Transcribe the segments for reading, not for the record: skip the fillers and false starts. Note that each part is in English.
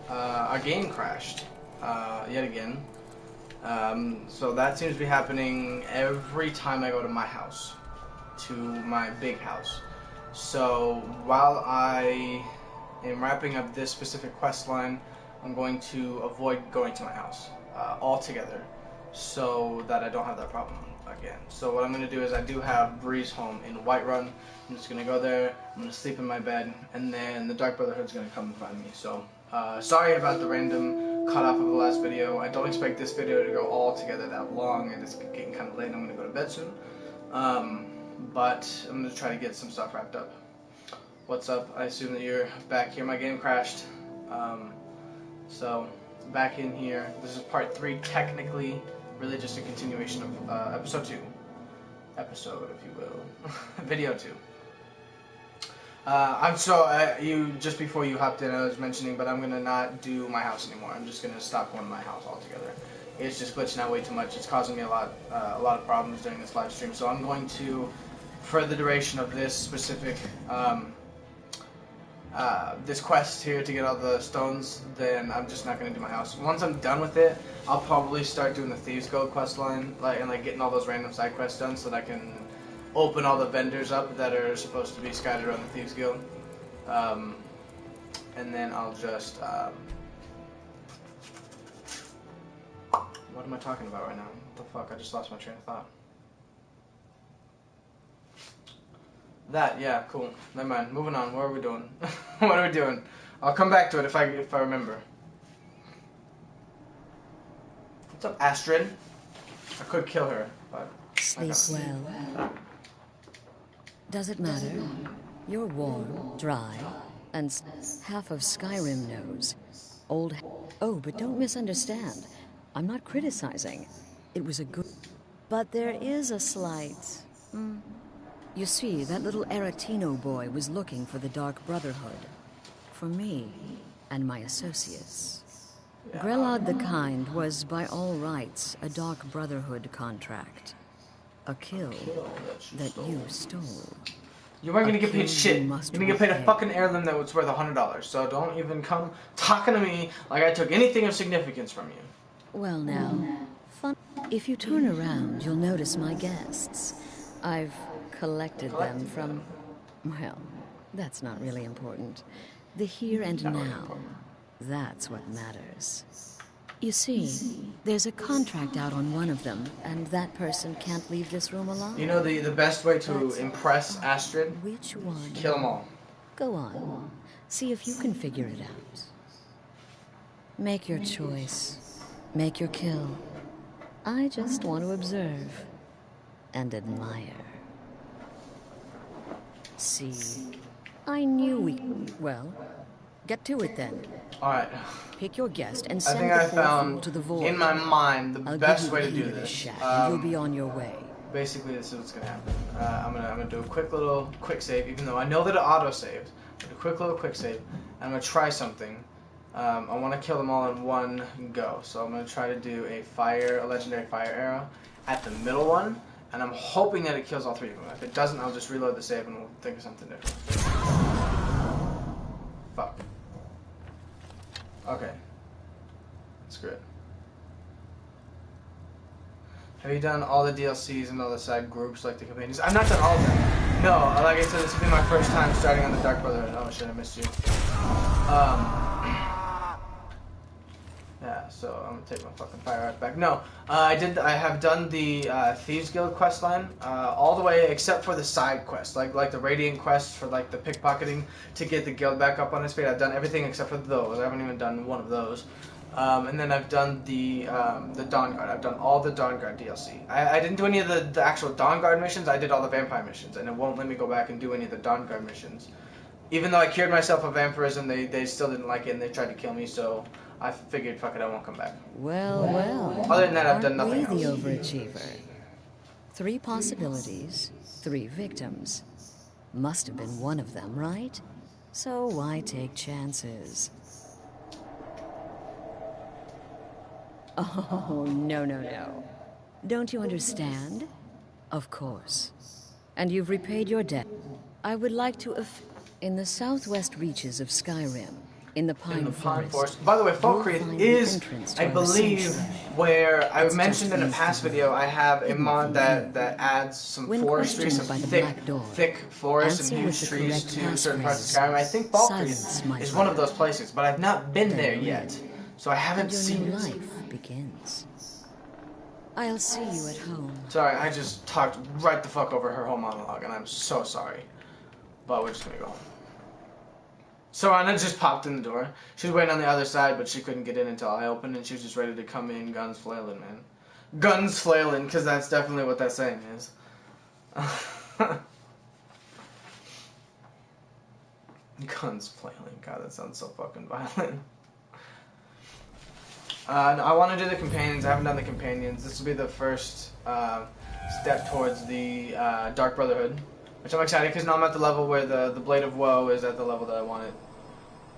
our game crashed yet again. So that seems to be happening every time I go to my house, to my big house. So while I am wrapping up this specific quest line, I'm going to avoid going to my house altogether, so that I don't have that problem again. So what I'm going to do is I do have Breeze home in Whiterun. I'm just going to go there, I'm going to sleep in my bed, and then the Dark Brotherhood's going to come and find me. So sorry about the random cut off of the last video. I don't expect this video to go all together that long, and it's getting kind of late and I'm going to go to bed soon. But I'm going to try to get some stuff wrapped up. What's up? I assume that you're back here. My game crashed. So back in here. This is part 3 technically. Really just a continuation of episode 2. Episode, if you will. Video 2. You just before you hopped in, I was mentioning, but I'm gonna not do my house anymore. I'm just gonna stop going to my house altogether. It's just glitching out way too much. It's causing me a lot of problems during this live stream. So I'm going to, for the duration of this specific this quest here to get all the stones, then I'm just not gonna do my house. Once I'm done with it, I'll probably start doing the Thieves Guild quest line, and getting all those random side quests done, so that I can open all the vendors up that are supposed to be scattered around the Thieves Guild. And then I'll just what am I talking about right now? What the fuck? I just lost my train of thought. Yeah, cool. Never mind. Moving on. What are we doing? What are we doing? I'll come back to it if I remember. What's up, Astrid? I could kill her, but sleep well. Does it matter? You're warm, dry, and half of Skrim knows. Oh, but don't misunderstand. I'm not criticizing. It was a good... But there is a slight... You see, that little Aretino boy was looking for the Dark Brotherhood. For me and my associates. Grelod the Kind was, by all rights, a Dark Brotherhood contract. A kill that you stole. You weren't gonna get paid shit. You're gonna get paid a fucking heirloom that was worth $100. So don't even come talking to me like I took anything of significance from you. Well now, if you turn around, you'll notice my guests. I've collected them from... Well, that's not really important. The here and now. That's what matters. You see, there's a contract out on one of them, and that person can't leave this room alone. You know the best way to impress Astrid? Which one? Kill them all. Go on. See if you can figure it out. Make your choice. Make your kill. I just want to observe and admire. See, I knew we... Well, get to it then. Alright. Pick your guest and send I think the I found to the void. in my mind the best way to do this. You'll be on your way. Basically, this is what's gonna happen. I'm gonna do a quick save, even though I know that it auto saved. A quick save. And I'm gonna try something. I want to kill them all in one go, so I'm gonna try to do a legendary fire arrow at the middle one, and I'm hoping that it kills all 3 of them. If it doesn't, I'll just reload the save and we'll think of something different. Fuck. Okay. Screw it. Have you done all the DLCs and all the side groups like the companions? I've not done all of them. No, like I said, this will be my first time starting on the Dark Brotherhood. Oh shit, I missed you. Yeah, so I'm gonna take my fucking fire right back. No, I have done the Thieves Guild quest line all the way except for the side quest, like the Radiant quest for like the pickpocketing to get the guild back up on its feet. I've done everything except for those. I haven't even done one of those. And then I've done the Dawnguard. I've done all the Dawnguard DLC. I didn't do any of the actual Dawnguard missions. I did all the vampire missions, and it won't let me go back and do any of the Dawnguard missions. Even though I cured myself of vampirism, they still didn't like it, and they tried to kill me, so I figured, fuck it, I won't come back. Well. Other than that, I've done nothing else. The overachiever. 3 possibilities, 3 victims. Must have been one of them, right? So why take chances? Oh, no. Don't you understand? Of course. And you've repaid your debt. I would like to In the southwest reaches of Skyrim, in the In the Pine Pine Forest. Forest. By the way, you'll Falkreath find the is, entrance to I our believe, sanctuary. where I It's mentioned just in a east past of video, I have a hidden mod from that, view. that adds some When forestry, some questioned by the Black Door, thick forest and answer huge with the trees correct to certain parts of passphrase, Skyrim. I think "Silence, my Falkreath is one of brother." those places, but I've not been Then there you're yet, in, so I haven't and your seen new it. life begins. I'll see you at home. Sorry, I just talked right the fuck over her whole monologue, and I'm so sorry. But we're just gonna go home. So Anna just popped in the door. She was waiting on the other side, but she couldn't get in until I opened, and she was just ready to come in, guns flailing, man. Guns flailing, because that's definitely what that saying is. Guns flailing. God, that sounds so fucking violent. No, I want to do the companions. I haven't done the companions. This will be the first step towards the Dark Brotherhood, which I'm excited because now I'm at the level where the Blade of Woe is at the level that I want it.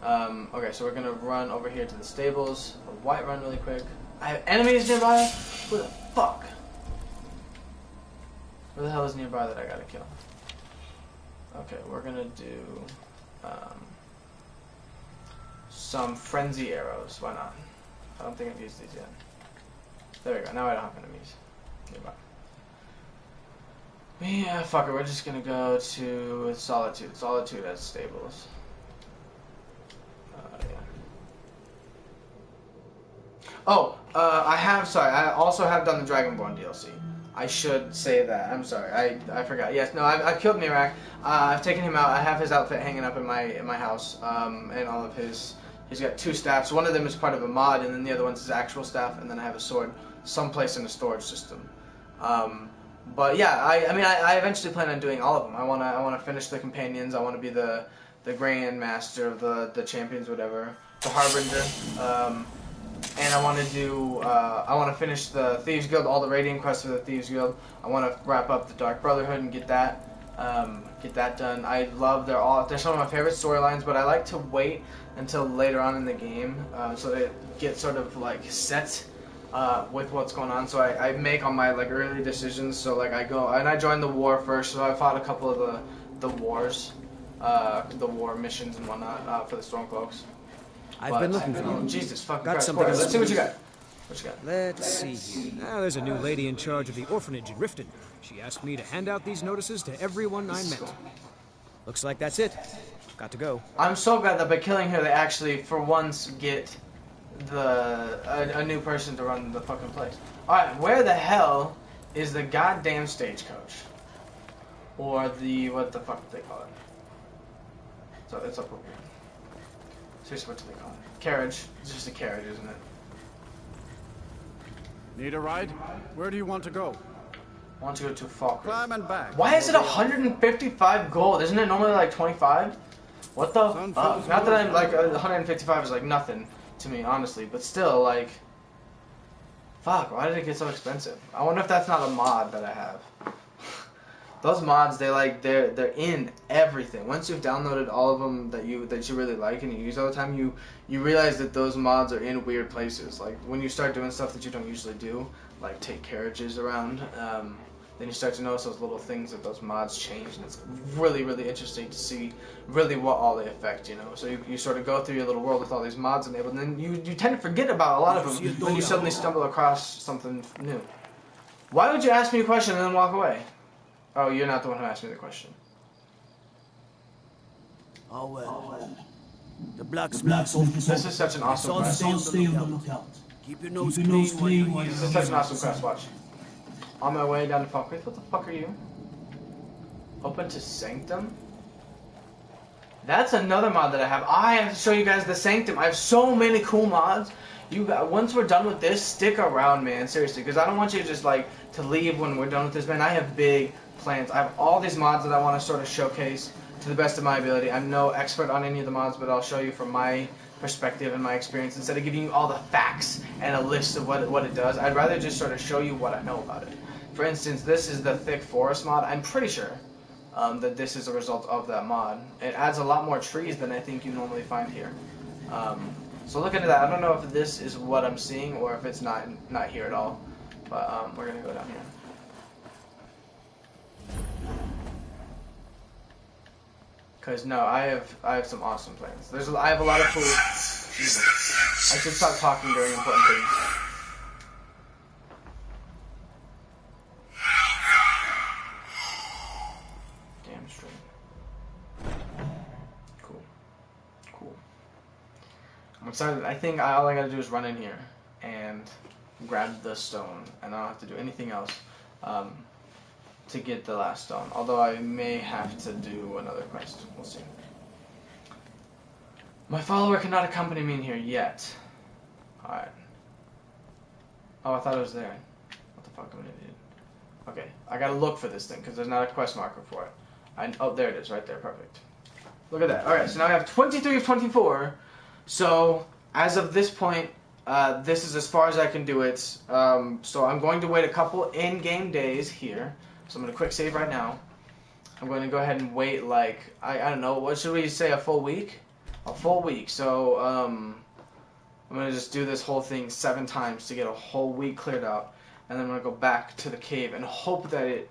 Okay, so we're gonna run over here to the stables. A white run really quick. I have enemies nearby? Who the fuck? Where the hell is nearby that I gotta kill? Okay, we're gonna do some frenzy arrows. Why not? I don't think I've used these yet. There we go. Now I don't have enemies nearby. Yeah, fuck it. We're just gonna go to Solitude. Solitude has stables. Oh, I also have done the Dragonborn DLC. I should say that. I'm sorry. I forgot. Yes, no, I've killed Mirak. I've taken him out. I have his outfit hanging up in my house, and all of his. He's got 2 staffs. One of them is part of a mod, and then the other one's his actual staff, and then I have a sword someplace in the storage system. But yeah, I eventually plan on doing all of them. I wanna finish the companions. I wanna be the Grand Master of the champions, whatever, the Harbinger. And I want to do, I want to finish the Thieves Guild, all the Radiant quests for the Thieves Guild. I want to wrap up the Dark Brotherhood and get that done. I love, they're some of my favorite storylines, but I like to wait until later on in the game, so that it gets sort of like set, with what's going on. So I make all my like early decisions, so like I go, and I join the war first, so I fought a couple of the wars, the war missions and whatnot, for the Stormcloaks. I've been looking for you. Jesus fucking Got Christ. something Let's see what you got. What you got? Let's see here. Now, there's a new lady in charge of the orphanage in Riften. She asked me to hand out these notices to everyone I met. Looks like that's it. Got to go. I'm so glad that by killing her, they actually, for once, get a new person to run the fucking place. Alright, where the hell is the goddamn stagecoach? Or the, what the fuck do they call it? So it's up over here. Seriously, what do they call it? Carriage. It's just a carriage, isn't it? Need a ride? Where do you want to go? I want to go to Falkreath. Climb and back. Why is it 155 gold? Isn't it normally like 25? What the fuck? Not that I'm like 155 is like nothing to me, honestly, but still, like, fuck. Why did it get so expensive? I wonder if that's not a mod that I have. Those mods, they're in everything. Once you've downloaded all of them that you really like and you use all the time, you realize that those mods are in weird places. Like when you start doing stuff that you don't usually do, like take carriages around, then you start to notice those little things that those mods change, and it's really, really interesting to see really what all they affect, you know. So you sort of go through your little world with all these mods enabled, and then you tend to forget about a lot of them when you suddenly stumble across something new. Why would you ask me a question and then walk away? Oh, you're not the one who asked me the question. Oh well. The blacksmith's off. This is such an awesome quest. Stay on the lookout. Keep your nose clean while This is such an awesome quest, watch. On my way down to Falkreath, what the fuck are you? Open to Sanctum? That's another mod that I have. I have to show you guys the Sanctum. I have so many cool mods. Once we're done with this, stick around, man. Seriously, because I don't want you to just like to leave when we're done with this, man. I have big plans. I have all these mods that I want to sort of showcase to the best of my ability. I'm no expert on any of the mods, but I'll show you from my perspective and my experience. Instead of giving you all the facts and a list of what it does, I'd rather just sort of show you what I know about it. For instance, this is the Thick Forest mod. I'm pretty sure that this is a result of that mod. It adds a lot more trees than I think you normally find here. So look into that. I don't know if this is what I'm seeing or if it's not here at all. But we're gonna go down here. Cause no, I have some awesome plans. I have a lot of cool. Jesus. I should stop talking during important things. Damn straight. Cool. Cool. I'm excited. I think all I gotta do is run in here and grab the stone, and I don't have to do anything else to get the last stone. Although I may have to do another quest. We'll see. My follower cannot accompany me in here yet. Alright. Oh, I thought it was there. What the fuck am I an idiot? Okay, I gotta look for this thing, because there's not a quest marker for it. Oh, there it is, right there, perfect. Look at that. Alright, so now I have 23 of 24. So, as of this point, this is as far as I can do it. So I'm going to wait a couple in-game days here. So I'm going to quick save right now. I'm going to go ahead and wait like, I don't know, what should we say, a full week? A full week. So I'm going to just do this whole thing 7 times to get a whole week cleared out. And then I'm going to go back to the cave and hope that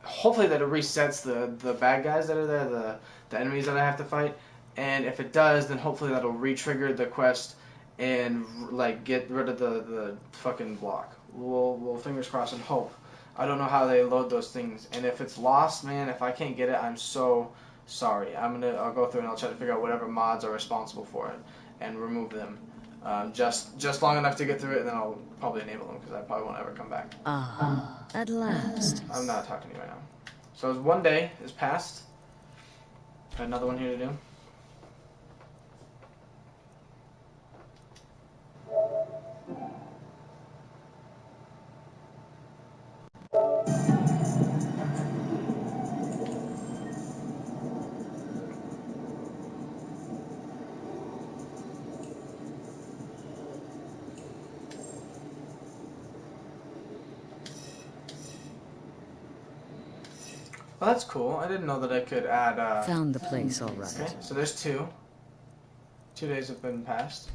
hopefully that it resets the bad guys that are there, the enemies that I have to fight. And if it does, then hopefully that'll re-trigger the quest and like get rid of the fucking block. We'll fingers crossed and hope. I don't know how they load those things, and if it's lost, man, if I can't get it, I'm so sorry. I'll go through and I'll try to figure out whatever mods are responsible for it and remove them. Just long enough to get through it, and then I'll probably enable them because I probably won't ever come back. Ah, at last. I'm not talking to you right now. So 1 day is passed. Got another one here to do. Well, that's cool. I didn't know that I could add... Found the place, all right. Okay, so there's 2. 2 days have been passed.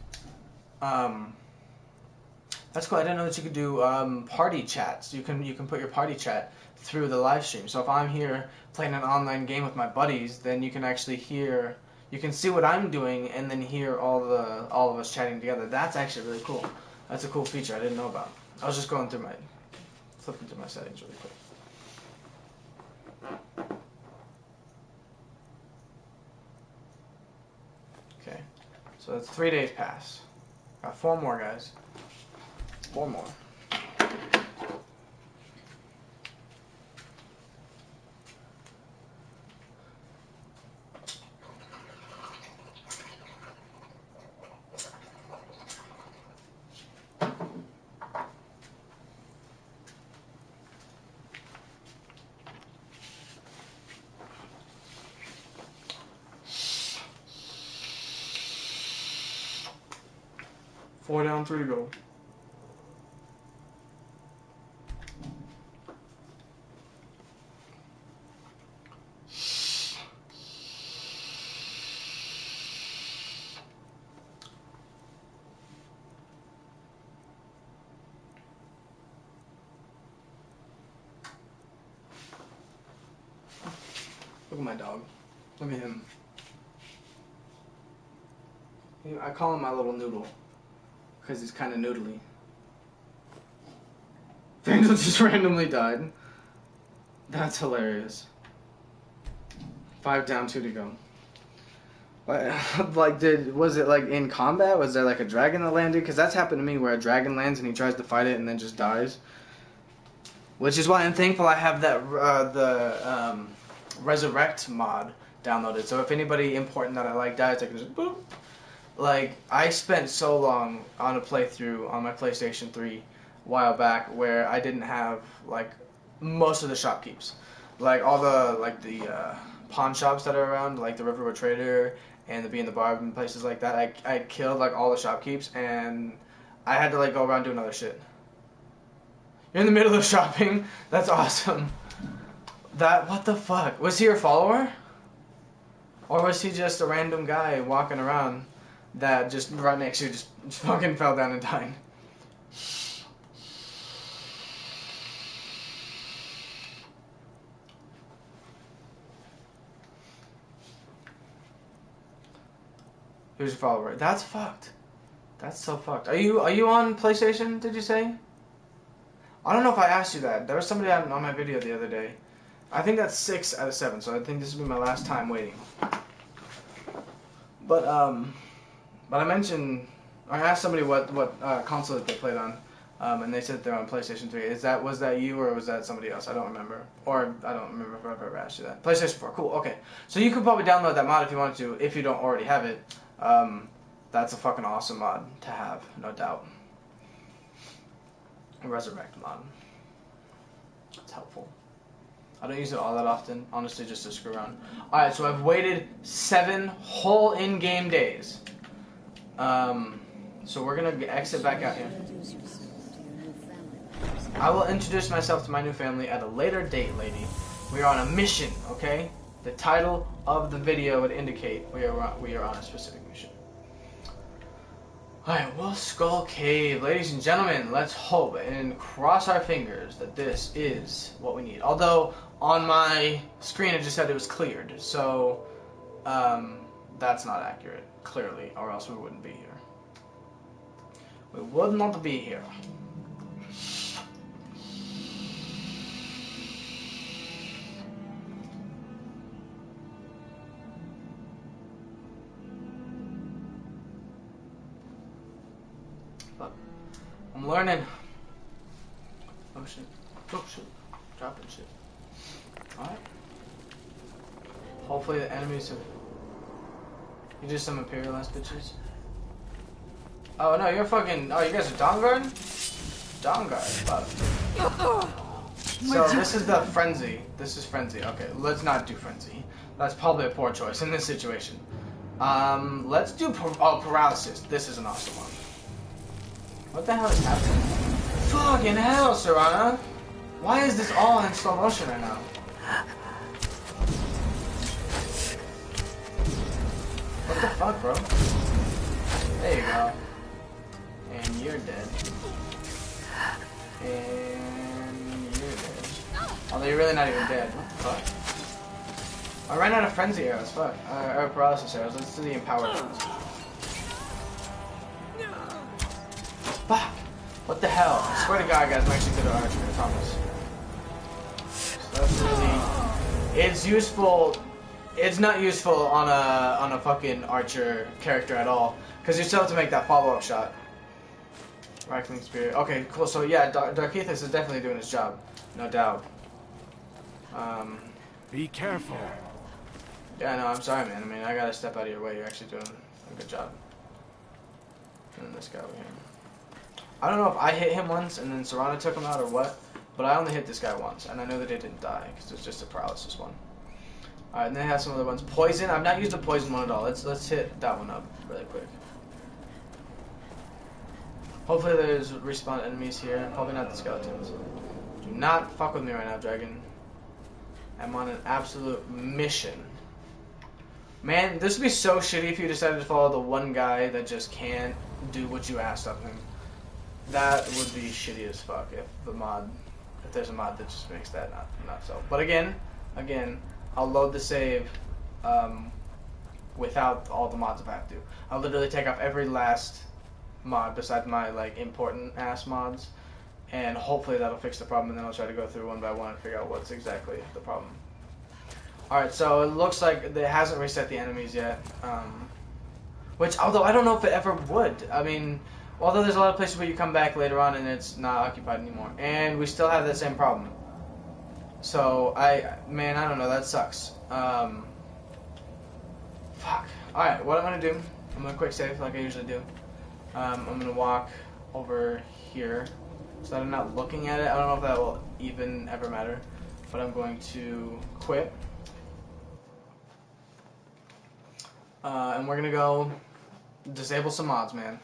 That's cool. I didn't know that you could do party chats. You can put your party chat through the live stream. So if I'm here playing an online game with my buddies, then you can actually hear... You can see what I'm doing and then hear all of us chatting together. That's actually really cool. That's a cool feature I didn't know about. I was just flipping through my settings really quick. Okay, so that's 3 days passed. Got 4 more, guys. 4 more. Four down, 3 to go. Look at my dog. Look at him. I call him my little noodle. Because he's kind of noodly. Daniel just randomly died. That's hilarious. 5 down, 2 to go. Like, was it like in combat? Was there like a dragon that landed? Because that's happened to me where a dragon lands and he tries to fight it and then just dies. Which is why I'm thankful I have that the resurrect mod downloaded. So if anybody important that I like dies, I can just boop. Like, I spent so long on a playthrough on my PlayStation 3 a while back where I didn't have, like, most of the shopkeepers. Like, all the, like, the pawn shops that are around, like the Riverwood Trader and the Bee in the Bar and places like that, I killed, like, all the shopkeepers, and I had to, like, go around doing other shit. You're in the middle of shopping? That's awesome. What the fuck? Was he your follower? Or was he just a random guy walking around that just right next to you just fucking fell down and died? Here's your follower. That's fucked. That's so fucked. Are you on PlayStation, did you say? I don't know if I asked you that. There was somebody on my video the other day. I think that's 6 out of 7, so I think this will be my last time waiting. But I mentioned, I asked somebody what console that they played on, and they said they're on PlayStation 3. Was that you or was that somebody else? I don't remember. Or I don't remember if I've ever asked you that. PlayStation 4, cool, okay. So you could probably download that mod if you wanted to, if you don't already have it. That's a fucking awesome mod to have, no doubt. Resurrect mod. It's helpful. I don't use it all that often, honestly, just to screw around. Alright, so I've waited 7 whole in-game days. So we're gonna exit back out here. I will introduce myself to my new family at a later date, lady. We are on a mission, okay? The title of the video would indicate we are on a specific mission. Alright, Wolf Skull Cave. Ladies and gentlemen, let's hope and cross our fingers that this is what we need. Although, on my screen it just said it was cleared. So, that's not accurate, clearly, or else we wouldn't be here. We would not be here. But I'm learning. Oh shit. Oh shit. Dropping shit. Alright. Hopefully the enemies have... You just some imperialist bitches? Oh no, you're fucking... Oh, you guys are Dawnguard? Dawnguard. So this is the Frenzy. This is Frenzy. Okay, let's not do Frenzy. That's probably a poor choice in this situation. Let's do Paralysis. This is an awesome one. What the hell is happening? Fucking hell, Serana! Why is this all in slow motion right now? What the fuck, bro? There you go. And you're dead. And you're dead. Although you're really not even dead. What the fuck? I ran out of Frenzy arrows, fuck. Or Paralysis arrows. Let's do the Empowered ones. Fuck! What the hell? I swear to God, guys, I'm actually good at archery, I promise. So that's really... It's useful... It's not useful on a fucking archer character at all, because you still have to make that follow-up shot. Rackling Spirit. Okay, cool. So yeah, Darkethus is definitely doing his job, no doubt. Be careful. Yeah, no, I'm sorry, man. I mean, I gotta step out of your way. You're actually doing a good job. And then this guy over here. I don't know if I hit him once and then Serana took him out or what, but I only hit this guy once, and I know that he didn't die because it was just a paralysis one. Alright, and then I have some other ones. Poison. I've not used a poison one at all. Let's hit that one up really quick. Hopefully there's respawn enemies here. Probably not the skeletons. Do not fuck with me right now, dragon. I'm on an absolute mission. Man, this would be so shitty if you decided to follow the one guy that just can't do what you asked of him. That would be shitty as fuck if there's a mod that just makes that not so. But again, I'll load the save without all the mods if I have to. I'll literally take off every last mod besides my like important ass mods, and hopefully that'll fix the problem, and then I'll try to go through one by one and figure out what's exactly the problem. Alright, so it looks like it hasn't reset the enemies yet, which, although I don't know if it ever would. I mean, although there's a lot of places where you come back later on and it's not occupied anymore, and we still have that same problem. So, man, I don't know, that sucks. Fuck. Alright, what I'm gonna do, I'm gonna quick save like I usually do. I'm gonna walk over here so that I'm not looking at it. I don't know if that will even ever matter, but I'm going to quit. And we're gonna go disable some mods, man.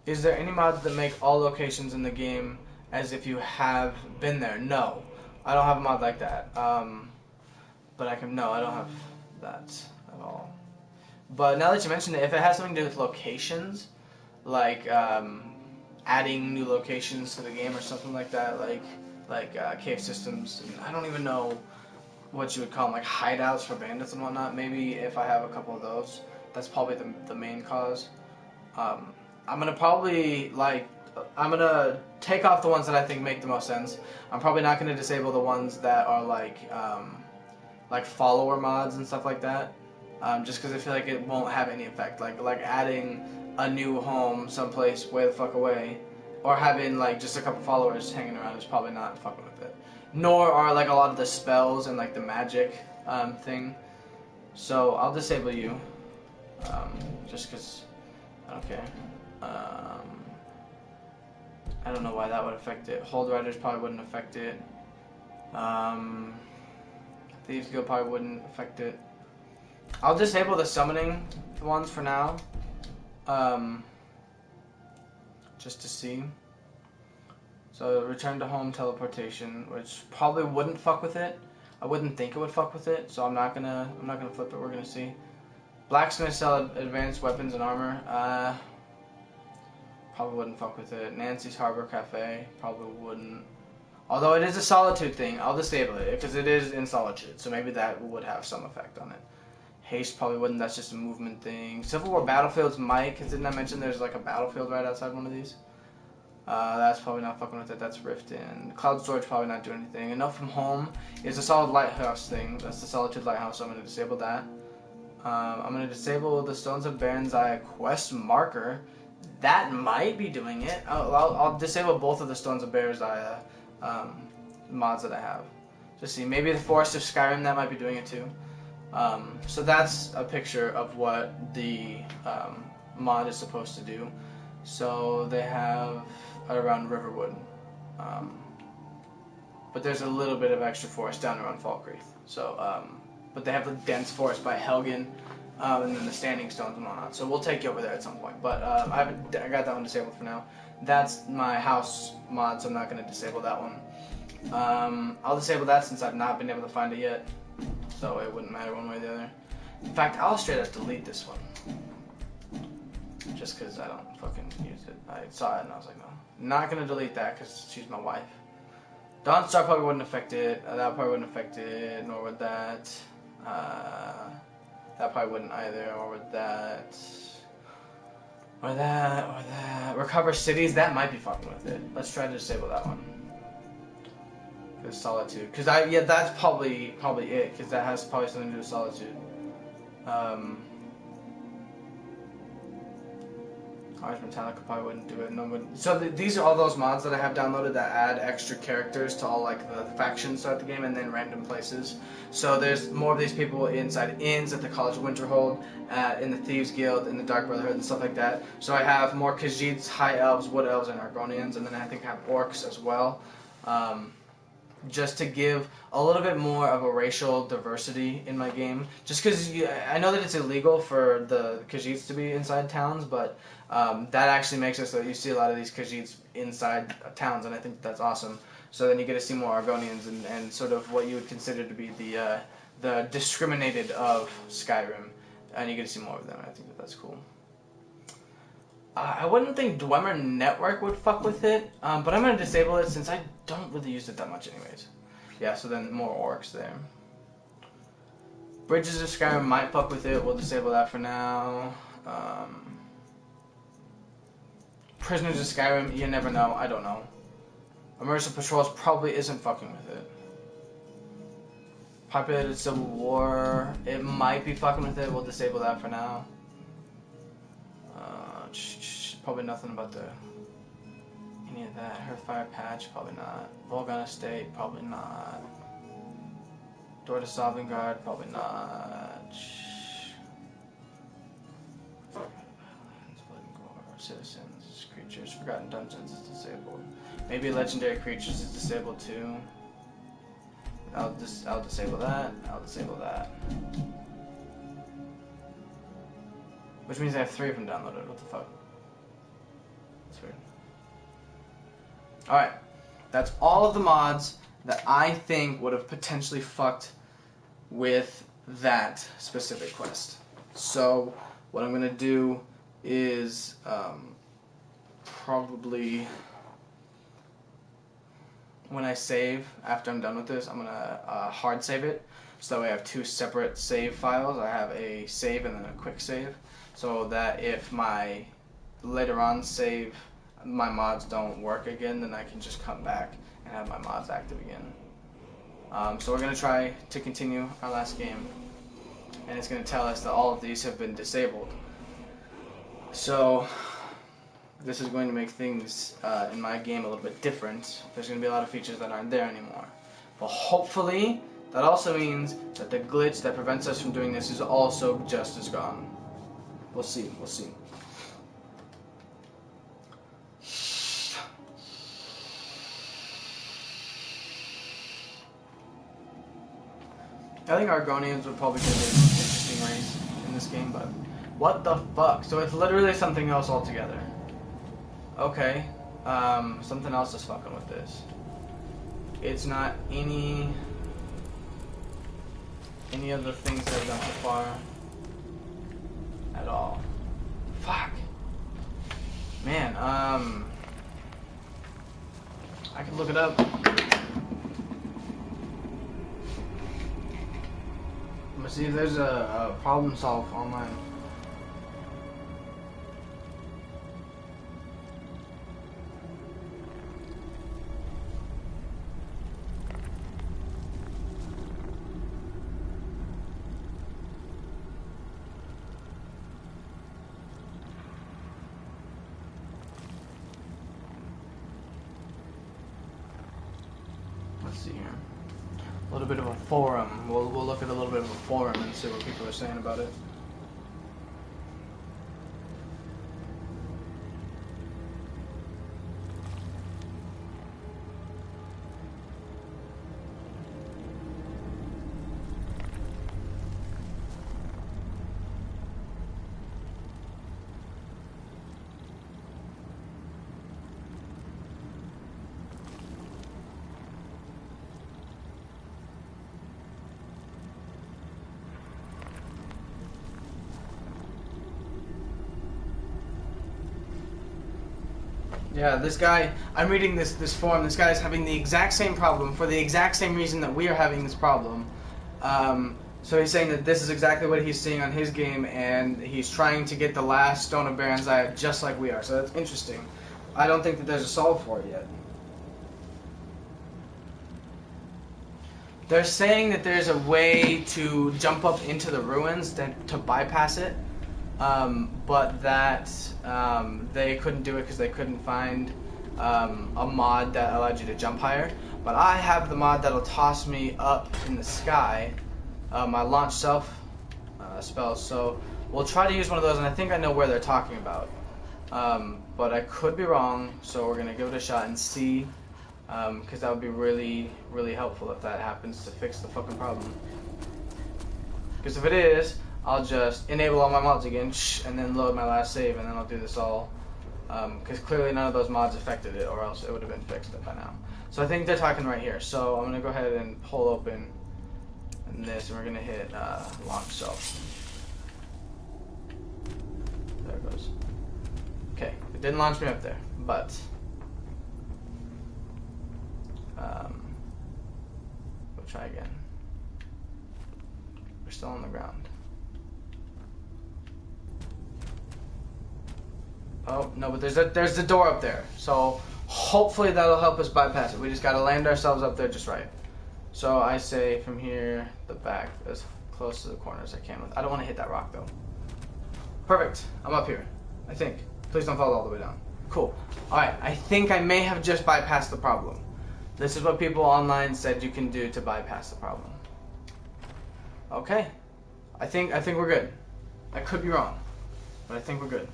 Is there any mods that make all locations in the game as if you have been there? No. I don't have a mod like that. But I don't have that at all. But now that you mention it, if it has something to do with locations, like adding new locations to the game or something like that, like cave systems. And I don't even know what you would call them, like hideouts for bandits and whatnot. Maybe if I have a couple of those, that's probably the main cause. I'm gonna probably I'm gonna take off the ones that I think make the most sense. I'm probably not gonna disable the ones that are like follower mods and stuff like that, just because I feel like it won't have any effect. Like adding a new home someplace way the fuck away, or having like just a couple followers hanging around is probably not fucking with it. Nor are like a lot of the spells and like the magic thing. So I'll disable you, just because I don't care. I don't know why that would affect it. Hold Riders probably wouldn't affect it. Thieves Guild probably wouldn't affect it. I'll disable the summoning ones for now. Just to see. So return to home teleportation, which probably wouldn't fuck with it. I wouldn't think it would fuck with it, so I'm not gonna flip it. We're gonna see. Blacksmith sell advanced weapons and armor. Probably wouldn't fuck with it. Nancy's Harbor Cafe probably wouldn't. Although it is a Solitude thing, I'll disable it because it is in Solitude, so maybe that would have some effect on it. Haste probably wouldn't. That's just a movement thing. Civil War Battlefields might, because didn't I mention there's like a battlefield right outside one of these? That's probably not fucking with it. That's Riften. Cloud Storage probably not doing anything. Enough from Home is a solid lighthouse thing. That's the Solitude Lighthouse, so I'm going to disable that. I'm going to disable the Stones of Baronzaya quest marker. That might be doing it. I'll disable both of the Stones of Baronzaya mods that I have. Just see. Maybe the Forest of Skyrim, that might be doing it too. So that's a picture of what the mod is supposed to do. So they have around Riverwood, but there's a little bit of extra forest down around Falkreath. So, but they have the dense forest by Helgen, and then the Standing Stones and whatnot. So we'll take you over there at some point. But I got that one disabled for now. That's my house mod, so I'm not going to disable that one. I'll disable that since I've not been able to find it yet, so it wouldn't matter one way or the other. In fact, I'll straight up delete this one. Just because I don't fucking use it. I saw it and I was like, no. Not going to delete that because she's my wife. Dawnstar probably wouldn't affect it. That probably wouldn't affect it. Nor would that. That probably wouldn't either. Or would that. Or that. Or that. Recover cities. That might be fucking with it. Let's try to disable that one. Because Solitude. Because yeah, that's probably it. Because that has probably something to do with Solitude. Ars Metallica probably wouldn't do it. No one. So these are all those mods that I have downloaded that add extra characters to all like the factions throughout the game and then random places. So there's more of these people inside inns at the College of Winterhold, in the Thieves Guild, in the Dark Brotherhood and stuff like that. So I have more Khajiits, High Elves, Wood Elves, and Argonians, and then I think I have Orcs as well. Just to give a little bit more of a racial diversity in my game. Just because I know that it's illegal for the Khajiits to be inside towns, but that actually makes it so that you see a lot of these Khajiits inside towns, and I think that's awesome. So then you get to see more Argonians and sort of what you would consider to be the discriminated of Skyrim, and you get to see more of them, and I think that's cool. I wouldn't think Dwemer Network would fuck with it, but I'm going to disable it since I don't really use it that much anyways. Yeah, so then more orcs there. Bridges of Skyrim might fuck with it. We'll disable that for now. Prisoners of Skyrim, you never know. I don't know. Immersive Patrols probably isn't fucking with it. Populated Civil War, it might be fucking with it. We'll disable that for now. Probably nothing about any of that. Hearthfire Patch, probably not. Volgon Estate, probably not. Door to Sovngarde, probably not. Citizens, Creatures, Forgotten Dungeons is disabled. Maybe Legendary Creatures is disabled too. I'll disable that. I'll disable that. Which means I have 3 of them downloaded. What the fuck? That's weird. Alright. That's all of the mods that I think would have potentially fucked with that specific quest. So, what I'm going to do is probably, when I save, after I'm done with this, I'm going to hard save it. So that way I have two separate save files. I have a save and then a quick save. So that if my later on save, my mods don't work again, then I can just come back and have my mods active again. So we're going to try to continue our last game. And it's going to tell us that all of these have been disabled. So this is going to make things in my game a little bit different. There's going to be a lot of features that aren't there anymore. But hopefully that also means that the glitch that prevents us from doing this is also just as gone. We'll see, we'll see. I think Argonians would probably be an interesting race in this game, but what the fuck? So it's literally something else altogether. Okay, something else is fucking with this. It's not any of the things that I've done so far at all. Fuck. Man, I can look it up. But see if there's a problem solved online. Let's see here. A little bit of a forum. We'll look at a little bit of a forum and see what people are saying about it. Yeah, this guy, I'm reading this forum, this guy is having the exact same problem for the exact same reason that we are having this problem. So he's saying that this is exactly what he's seeing on his game, and he's trying to get the last Stone of Baron's Eye just like we are, so that's interesting. I don't think that there's a solve for it yet. They're saying that there's a way to jump up into the ruins to bypass it. But that they couldn't do it because they couldn't find a mod that allowed you to jump higher. But I have the mod that'll toss me up in the sky, my launch self spells. So we'll try to use one of those, and I think I know where they're talking about. But I could be wrong, so we're gonna give it a shot and see, because that would be really, really helpful if that happens to fix the fucking problem. Because if it is, I'll just enable all my mods again, and then load my last save, and then I'll do this all. Because clearly none of those mods affected it, or else it would have been fixed by now. So I think they're talking right here. So I'm going to go ahead and pull open this, and we're going to hit launch self. There it goes. Okay, it didn't launch me up there, but we'll try again. We're still on the ground. Oh, no, but there's the door up there. So hopefully that'll help us bypass it. We just got to land ourselves up there just right. So I say from here, the back, as close to the corner as I can. I don't want to hit that rock, though. Perfect. I'm up here, I think. Please don't fall all the way down. Cool. Alright, I think I may have just bypassed the problem. This is what people online said you can do to bypass the problem. Okay. I think we're good. I could be wrong, but I think we're good.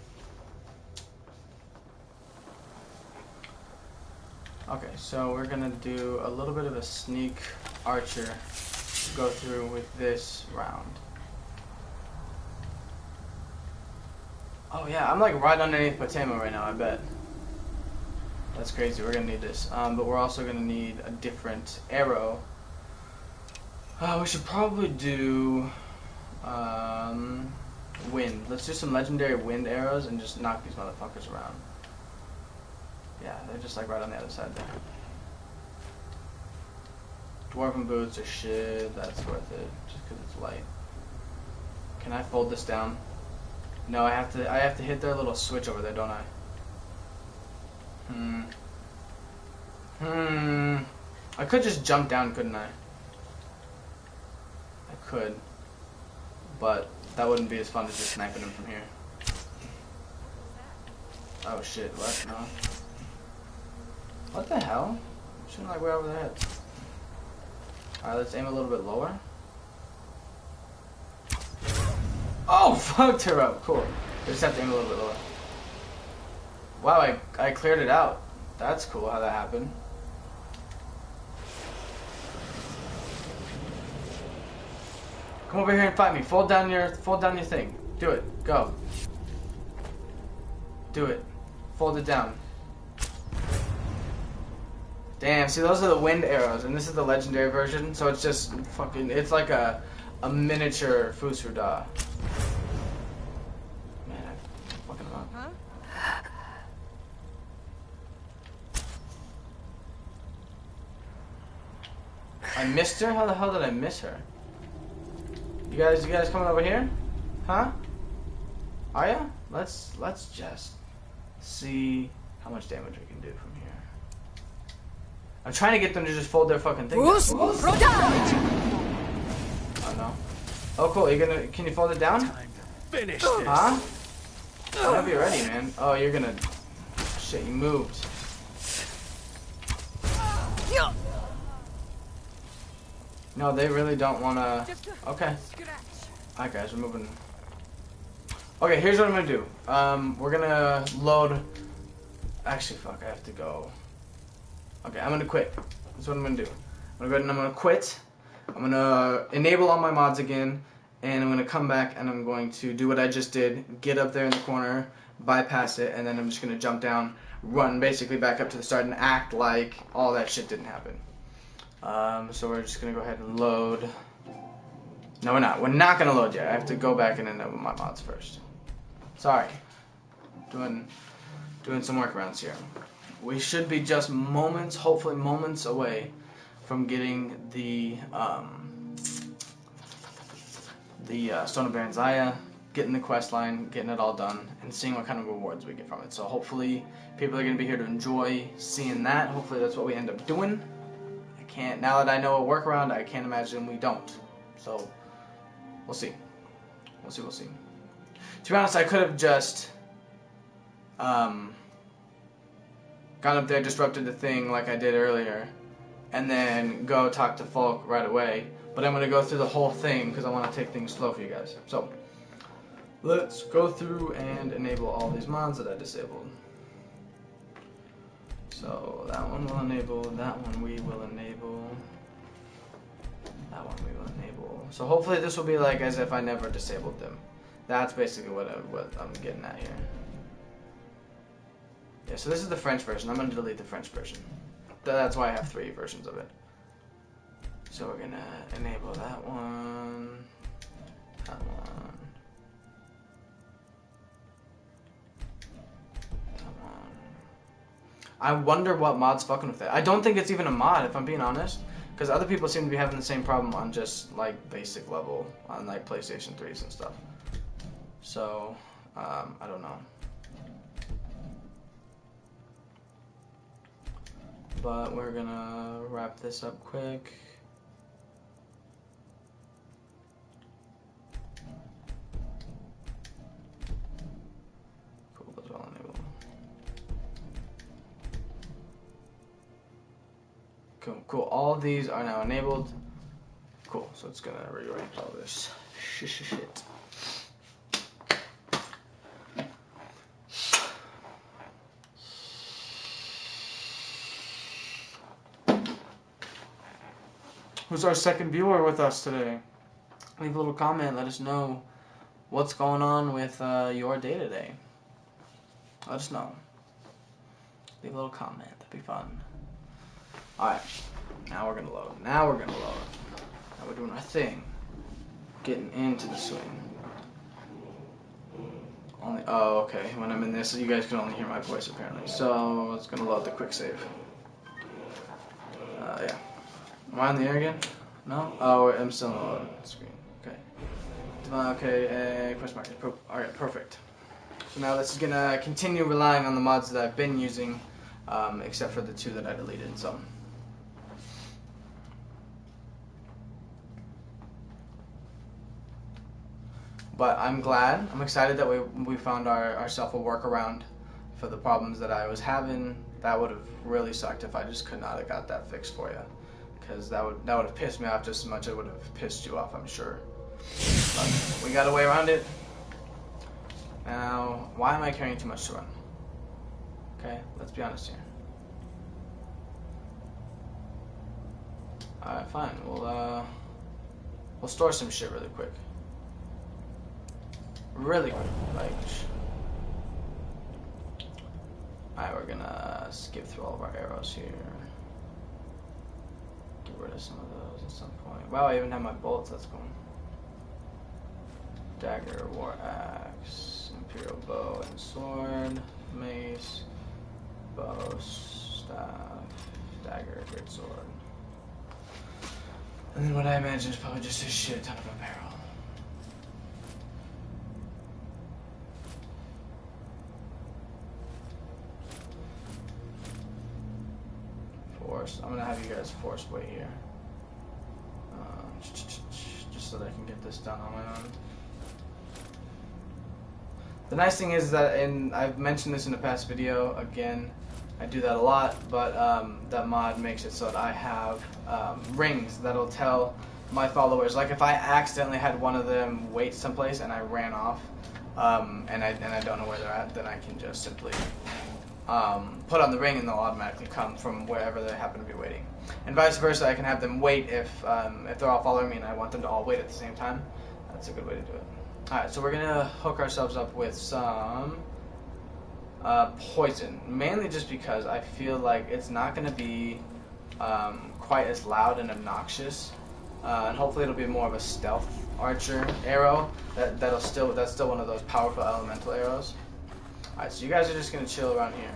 Okay, so we're gonna do a little bit of a sneak archer go through with this round. Oh yeah, I'm like right underneath Potamo right now, I bet. That's crazy, we're gonna need this. But we're also gonna need a different arrow. We should probably do wind. Let's do some legendary wind arrows and just knock these motherfuckers around. Yeah, they're just like right on the other side there. Dwarven boots are shit. That's worth it, just because it's light. Can I fold this down? No, I have to hit their little switch over there, don't I? I could just jump down, couldn't I? I could. But that wouldn't be as fun as just sniping him from here. Oh shit, what? No. What the hell? I'm shooting like way over their heads. Alright, let's aim a little bit lower. Oh, fucked her up. Cool. We just have to aim a little bit lower. Wow, I cleared it out. That's cool how that happened. Come over here and fight me. Fold down your thing. Do it. Go. Do it. Fold it down. Damn, see those are the wind arrows, and this is the legendary version, so it's just fucking, it's like a miniature Fusuda. Man, I'm fucking him up. Huh? I missed her? How the hell did I miss her? You guys coming over here? Huh? Are ya? Let's just see how much damage we can do from here. I'm trying to get them to just fold their fucking thing down. Oh no. Oh cool, can you fold it down? Finish this. Huh? Whenever you're ready, man. Oh, you're gonna... Shit, you moved. No, they really don't wanna... Okay. Alright guys, we're moving. Okay, here's what I'm gonna do. We're gonna load... Actually, fuck, I have to go. Okay, I'm gonna quit. That's what I'm gonna do. I'm gonna go ahead and I'm gonna quit. I'm gonna enable all my mods again, and I'm gonna come back and I'm going to do what I just did. Get up there in the corner, bypass it, and then I'm just gonna jump down, run basically back up to the start, and act like all that shit didn't happen. So we're just gonna go ahead and load. No, we're not. We're not gonna load yet. I have to go back and enable my mods first. Sorry. Doing some workarounds here. We should be just moments, hopefully moments away from getting the Stone of Baron Zaya, getting the quest line, getting it all done, and seeing what kind of rewards we get from it. So hopefully people are going to be here to enjoy seeing that. Hopefully that's what we end up doing. Now that I know a workaround, I can't imagine we don't. So we'll see. We'll see. To be honest, I could have just gone up there, disrupted the thing like I did earlier, and then go talk to Folk right away. But I'm going to go through the whole thing because I want to take things slow for you guys. So, let's go through and enable all these mods that I disabled. So, that one will enable, that one we will enable, that one we will enable. So hopefully this will be like as if I never disabled them. That's basically what I'm getting at here. Yeah, so this is the French version. I'm going to delete the French version. That's why I have 3 versions of it. So we're going to enable that one, that one, that one. I wonder what mod's fucking with it. I don't think it's even a mod, if I'm being honest. Because other people seem to be having the same problem on just, like, basic level on, like, PlayStation 3s and stuff. So, I don't know. But we're gonna wrap this up quick. Cool, that's all enabled. Cool. All of these are now enabled. Cool, so it's gonna rewrite all this shit. Who's our second viewer with us today? Leave a little comment. Let us know what's going on with your day today. Let us know. Leave a little comment. That'd be fun. Alright. Now we're going to load. Now we're doing our thing. Getting into the swing. Only, oh, okay. When I'm in this, you guys can only hear my voice apparently. So it's gonna load the quick save. Yeah. Am I on the air again? No? Oh, I'm still on the screen. Okay. Okay, question mark. Alright, perfect. So now this is gonna continue relying on the mods that I've been using, except for the 2 that I deleted, so. But I'm glad, I'm excited that we found ourselves a workaround for the problems that I was having. That would have really sucked if I just could not have got that fixed for you. Because that would have pissed me off just as much as it would have pissed you off, I'm sure. But we got a way around it. Now, why am I carrying too much to run? Okay, let's be honest here. Alright, fine. We'll store some shit really quick. Really quick, like. Alright, we're gonna skip through all of our arrows here. Get rid of some of those at some point. Wow, I even have my bullets, that's cool. Dagger, war axe, imperial bow and sword, mace, bow, staff, dagger, great sword. And then what I imagine is probably just a shit ton of apparel. I'm gonna have you guys force wait here, just so that I can get this done on my own. The nice thing is that, and I've mentioned this in a past video, again, I do that a lot, but that mod makes it so that I have rings that'll tell my followers, like if I accidentally had one of them wait someplace and I ran off, and I don't know where they're at, then I can just simply put on the ring and they'll automatically come from wherever they happen to be waiting. And vice versa, I can have them wait if they're all following me and I want them to all wait at the same time. That's a good way to do it. Alright, so we're going to hook ourselves up with some poison. Mainly just because I feel like it's not going to be quite as loud and obnoxious. And hopefully it'll be more of a stealth archer arrow. That's still one of those powerful elemental arrows. Alright, so you guys are just going to chill around here.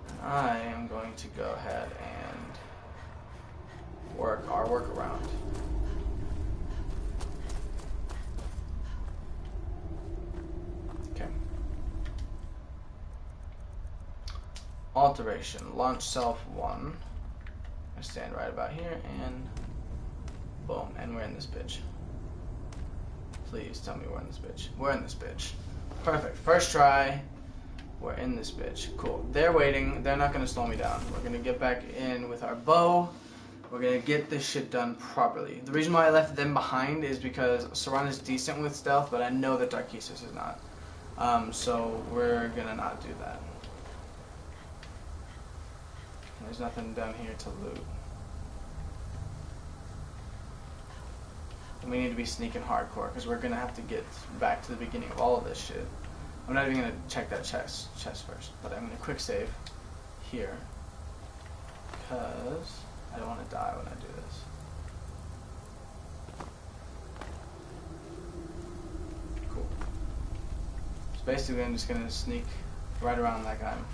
And I am going to go ahead and work our workaround. Okay. Alteration. Launch self 1. I stand right about here and boom. And we're in this bitch. Please tell me we're in this bitch. We're in this bitch. Perfect. First try. We're in this bitch. Cool. They're waiting. They're not going to slow me down. We're going to get back in with our bow. We're going to get this shit done properly. The reason why I left them behind is because Saran is decent with stealth, but I know that Darkesis is not. So we're going to not do that. There's nothing down here to loot. And we need to be sneaking hardcore because we're going to have to get back to the beginning of all of this shit. I'm not even going to check that chest first, but I'm going to quick save here because I don't want to die when I do this. Cool. So basically I'm just going to sneak right around like I'm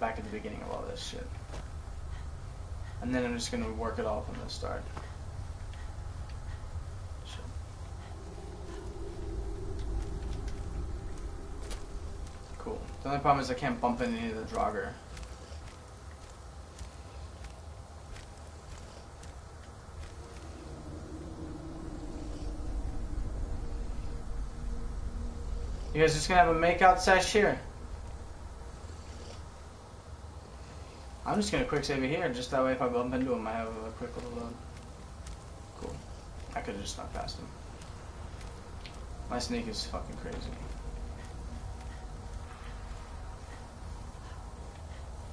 back at the beginning of all this shit. And then I'm just going to work it all from the start. Cool. The only problem is I can't bump into any of the Draugr. You guys just gonna have a make-out sesh here? I'm just gonna quick save it here, just that way if I bump into him I have a quick little load. Cool. I could've just snuck past him. My sneak is fucking crazy.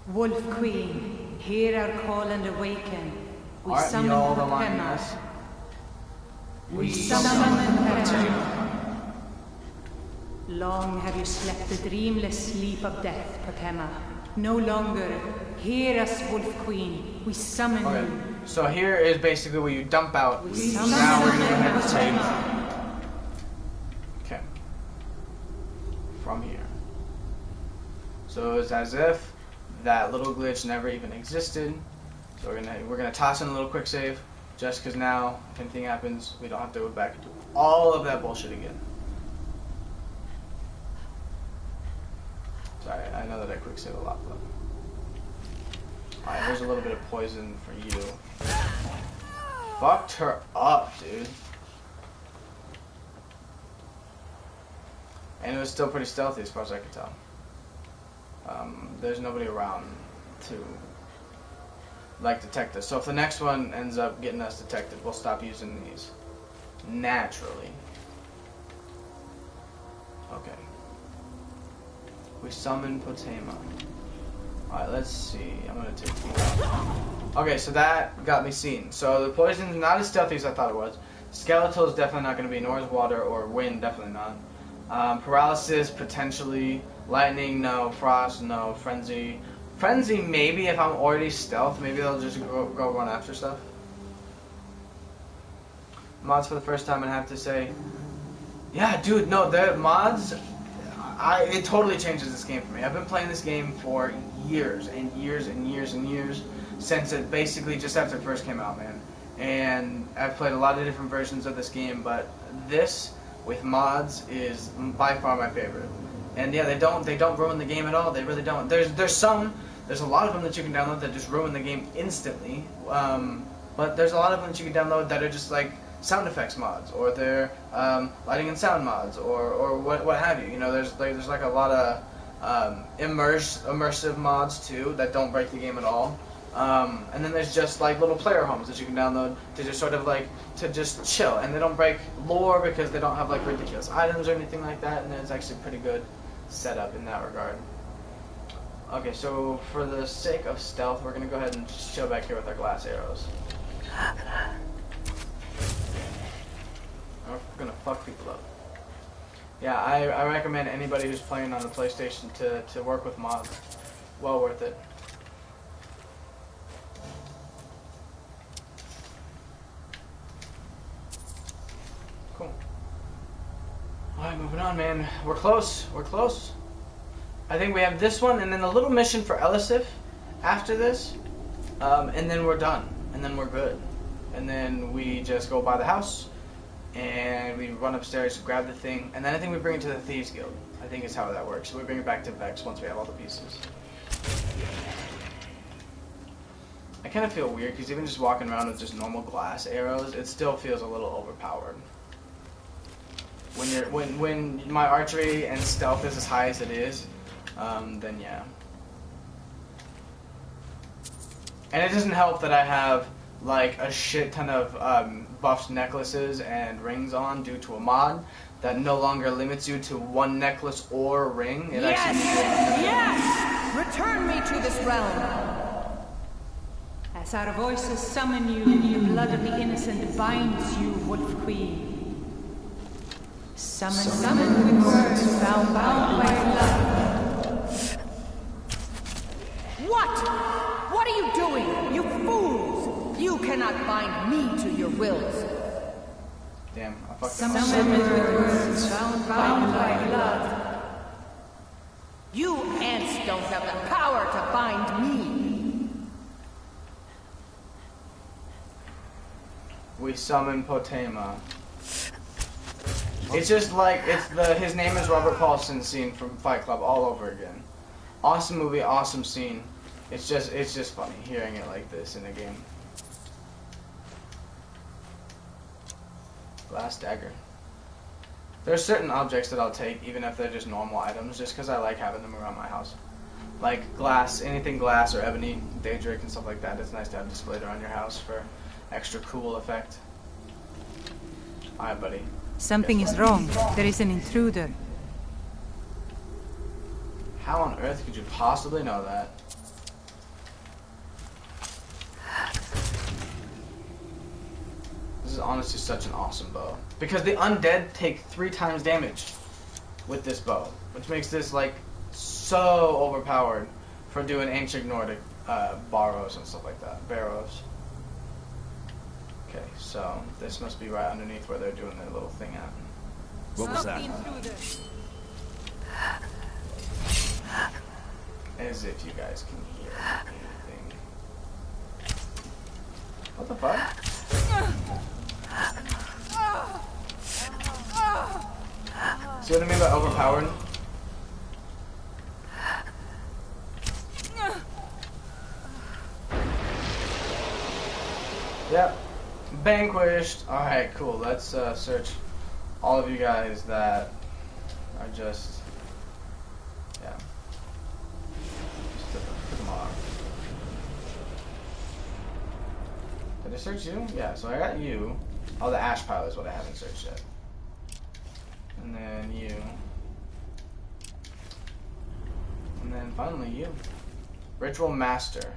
Wolf Queen, hear our call and awaken. We Aren't summon we all the Pokemon. lioness? We summon Pokemon. Long have you slept the dreamless sleep of death, Pokemon. No longer. Hear us, Wolf Queen. We summon Okay. you. So here is basically where you dump out. We summon Now we're gonna go ahead and save. Okay. So it's as if that little glitch never even existed. So we're gonna toss in a little quick save, just because now if anything happens, we don't have to go back and do all of that bullshit again. Sorry, I know that I quick save a lot, but alright, here's a little bit of poison for you. Fucked her up, dude. And it was still pretty stealthy as far as I could tell. There's nobody around to like detect us. So if the next one ends up getting us detected, we'll stop using these naturally. Okay. We summon Potema. Alright, let's see. I'm gonna take you out. Okay, so that got me seen. So the poison's not as stealthy as I thought it was. Skeletal is definitely not going to be, nor is water or wind, definitely not. Paralysis, potentially. Lightning, no. Frost, no. Frenzy. Frenzy, maybe if I'm already stealth, maybe they'll just go run after stuff. Mods for the first time, and I have to say, yeah, dude, no, the mods, it totally changes this game for me. I've been playing this game for years and years and years and years, since it basically just after it first came out, man. And I've played a lot of different versions of this game, but this with mods is by far my favorite. And yeah, they don't ruin the game at all. They really don't. There's a lot of them that you can download that just ruin the game instantly. But there's a lot of them that you can download that are just like sound effects mods, or they're lighting and sound mods, or what have you. You know, there's like a lot of immersive mods too that don't break the game at all. And then there's just like little player homes that you can download to just sort of like to just chill, and they don't break lore because they don't have like ridiculous items or anything like that, and it's actually pretty good setup in that regard. Okay, so for the sake of stealth, we're gonna go ahead and just chill back here with our glass arrows. We're gonna fuck people up. Yeah, I recommend anybody who's playing on the PlayStation to work with mods. Well worth it. Cool. Alright, moving on, man. We're close. We're close. I think we have this one, and then a little mission for Elisif after this, and then we're done. And then we're good. And then we just go by the house, and we run upstairs, grab the thing, and then I think we bring it to the Thieves Guild. I think is how that works. So we bring it back to Vex once we have all the pieces. I kind of feel weird, because even just walking around with just normal glass arrows, it still feels a little overpowered. When my archery and stealth is as high as it is, then yeah. And it doesn't help that I have like a shit ton of buffed necklaces and rings on due to a mod that no longer limits you to one necklace or ring. It Yes! Return me to this realm! As our voices summon you, the blood of the innocent binds you, Wolf Queen. Summon with words bound by blood. What? What are you doing, you fools? You cannot bind me to your wills. Damn, I fucked up. Summon with words bound by blood. You ants don't have the power to bind me. We summon Potema. It's just like his name is Robert Paulson scene from Fight Club all over again. Awesome movie, awesome scene. It's just funny hearing it like this in a game. Glass dagger. There are certain objects that I'll take, even if they're just normal items, just because I like having them around my house. Like glass, anything glass or ebony, daedric and stuff like that. It's nice to have displayed around your house for extra cool effect. Alright, buddy. Something is wrong. There is an intruder. How on earth could you possibly know that? This is honestly such an awesome bow. Because the undead take 3 times damage with this bow. Which makes this like so overpowered for doing ancient Nordic barrows and stuff like that. Barrows. Okay, so this must be right underneath where they're doing their little thing at. What was that? as if you guys can hear anything. What the fuck? See what I mean by overpowered? Yep. Vanquished. Alright, cool. Let's search all of you guys that are just... Yeah. Just put them on. Did I search you? Yeah, so I got you. Oh, the ash pile is what I haven't searched yet. And then you. And then finally you. Ritual Master.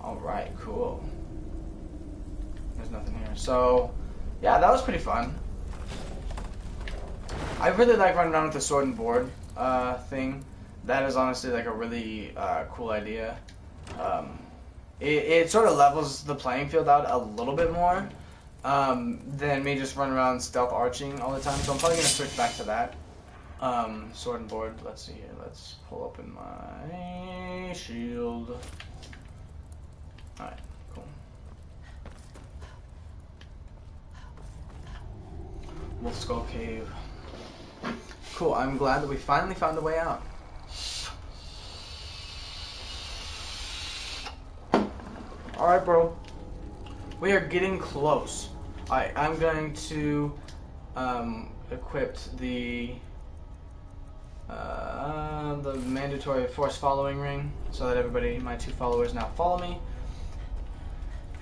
Alright, cool. There's nothing here. So, yeah, that was pretty fun. I really like running around with the sword and board thing. That is honestly like a really cool idea. It sort of levels the playing field out a little bit more than me just running around stealth arching all the time. So I'm probably going to switch back to that. Sword and board. Let's see here. Let's pull open my shield. Alright, cool. Wolf Skull Cave. Cool, I'm glad that we finally found a way out. Alright, bro. We are getting close. Alright, I'm going to equip the mandatory force following ring so that everybody, my 2 followers, now follow me.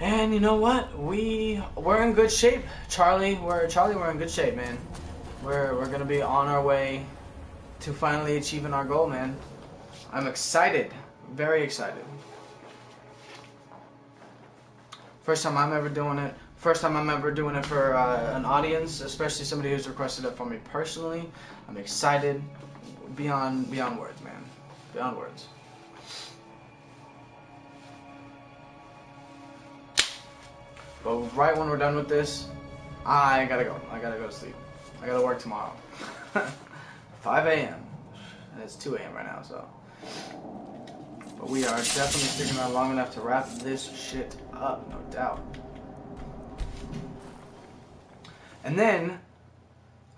And you know what? We're in good shape. Charlie, we're in good shape, man. We're gonna be on our way to finally achieving our goal, man. I'm excited. Very excited. First time I'm ever doing it. First time I'm ever doing it for an audience, especially somebody who's requested it for me personally. I'm excited. Beyond words, man. Beyond words. But right when we're done with this, I gotta go. I gotta go to sleep. I gotta work tomorrow. 5 a.m. And it's 2 a.m. right now, so. But we are definitely sticking around long enough to wrap this shit up, no doubt. And then,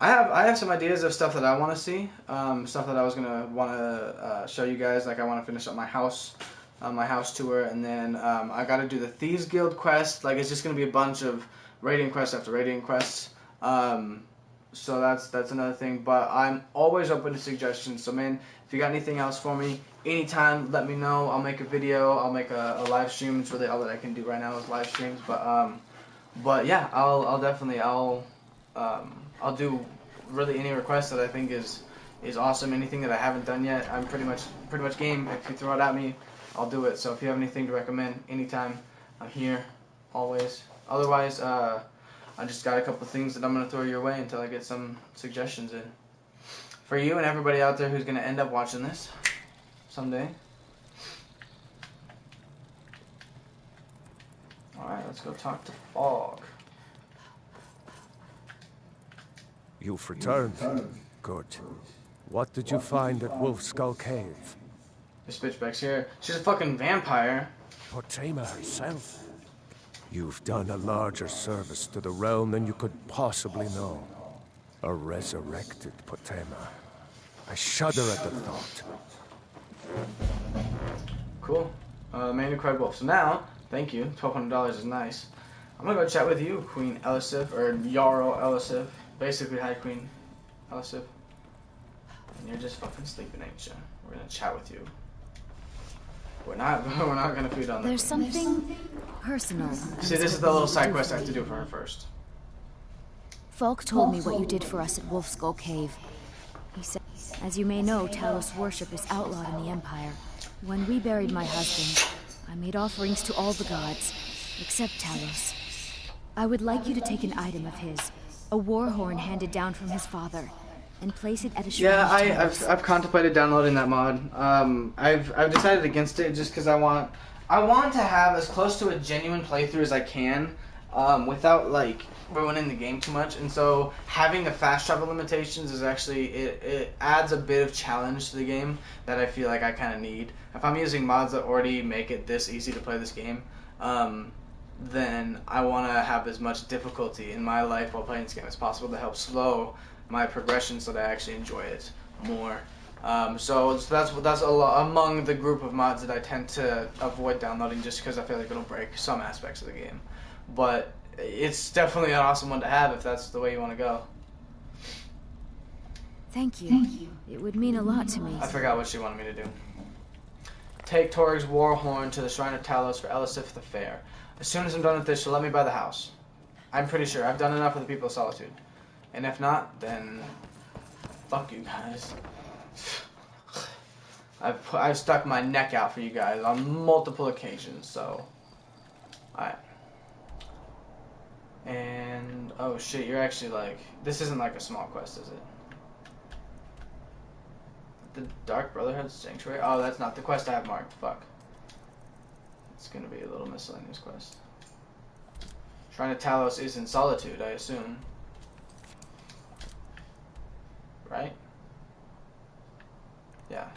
I have some ideas of stuff that I want to see. Stuff that I was gonna want to show you guys. Like I want to finish up my house tour, and then I got to do the Thieves Guild quest. Like it's just gonna be a bunch of raiding quests after raiding quests. So that's another thing. But I'm always open to suggestions. So man, if you got anything else for me, anytime, let me know. I'll make a video. I'll make a live stream. It's really all that I can do right now is live streams. But yeah, I'll definitely I'll do really any request that I think is awesome. Anything that I haven't done yet, I'm pretty much game. If you throw it at me, I'll do it. So if you have anything to recommend, anytime, I'm here, always. Otherwise, I just got a couple things that I'm gonna throw your way until I get some suggestions in. For you and everybody out there who's gonna end up watching this someday. All right, let's go talk to Fog. You've returned. Good. What did you find at Wolf Skull Cave? This bitch back's here. She's a fucking vampire. Potema herself. You've done a larger service to the realm than you could possibly know. A resurrected Potema. I shudder at the thought. Cool. Man who cried wolf. So now, thank you. $1,200 is nice. I'm gonna go chat with you, Queen Elisif, or Jarl Elisif. Basically, hi, Queen Elisif. And you're just fucking sleeping, ain't you? We're gonna chat with you. We're not gonna feed on that. There's something personal. See, this is the little side quest I have to do for her first. Falk told me what you did for us at Wolf Skull Cave. He said, as you may know, Talos worship is outlawed in the Empire. When we buried my husband, I made offerings to all the gods, except Talos. I would like you to take an item of his, a war horn handed down from his father, and place it at a shrine. Yeah, I've contemplated downloading that mod. I've decided against it just because I want to have as close to a genuine playthrough as I can without like ruining the game too much. And so having the fast travel limitations is actually it adds a bit of challenge to the game that I feel like I kind of need. If I'm using mods that already make it this easy to play this game, then I want to have as much difficulty in my life while playing this game as possible to help slow my progression so that I actually enjoy it more. So that's a lot among the group of mods that I tend to avoid downloading just because I feel like it'll break some aspects of the game. But it's definitely an awesome one to have if that's the way you want to go. Thank you. It would mean a lot to me. I forgot what she wanted me to do. Take Torg's war horn to the Shrine of Talos for Elisif the Fair. As soon as I'm done with this, she'll let me buy the house. I'm pretty sure. I've done enough for the people of Solitude. And if not, then fuck you guys. I've stuck my neck out for you guys on multiple occasions, so... Alright. And... oh shit, you're actually like... this isn't like a small quest, is it? The Dark Brotherhood Sanctuary? Oh, that's not the quest I have marked. Fuck. It's gonna be a little miscellaneous quest. Shrine of Talos is in Solitude, I assume. Right? Yeah.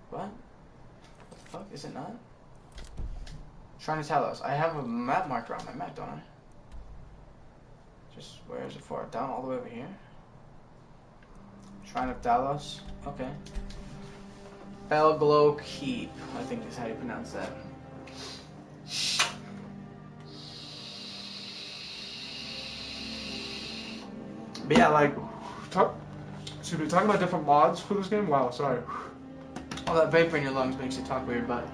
What? What the fuck? Is it not? Shrine of Talos. I have a map marked around my map, don't I? Just, where is it for? Down all the way over here? Shrine of Talos. Okay. Belglow Keep, I think is how you pronounce that. But yeah, like, should we talk about different mods for this game? Wow, sorry. All that vapor in your lungs makes you talk weird, but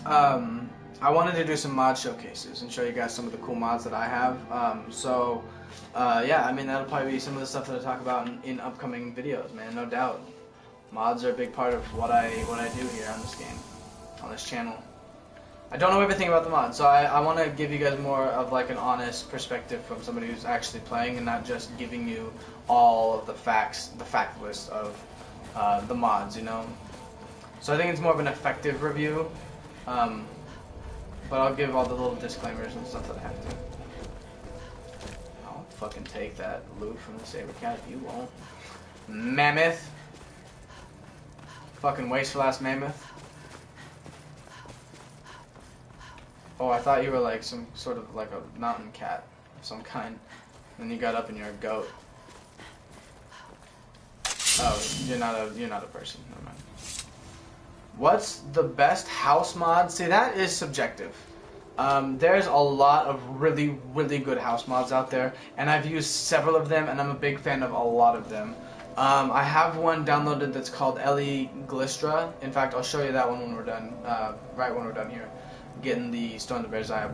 I wanted to do some mod showcases and show you guys some of the cool mods that I have. Yeah, I mean, that'll probably be some of the stuff that I talk about in upcoming videos, man, no doubt. Mods are a big part of what I do here on this game, on this channel. I don't know everything about the mods, so I want to give you guys more of like an honest perspective from somebody who's actually playing and not just giving you all of the facts, the fact list of the mods, you know? So I think it's more of an effective review, but I'll give all the little disclaimers and stuff that I have to. I'll fucking take that loot from the Saber Cat if you won't. Mammoth. Fucking wasteful ass mammoth. Oh, I thought you were like some sort of like a mountain cat of some kind. Then you got up and you're a goat. Oh, you're not a person. Never mind. What's the best house mod? See, that is subjective. There's a lot of really, really good house mods out there, and I've used several of them, and I'm a big fan of a lot of them. I have one downloaded that's called Ellie Glistra. In fact, I'll show you that one when we're done, right when we're done here, getting the Stone of the Bear's Eye.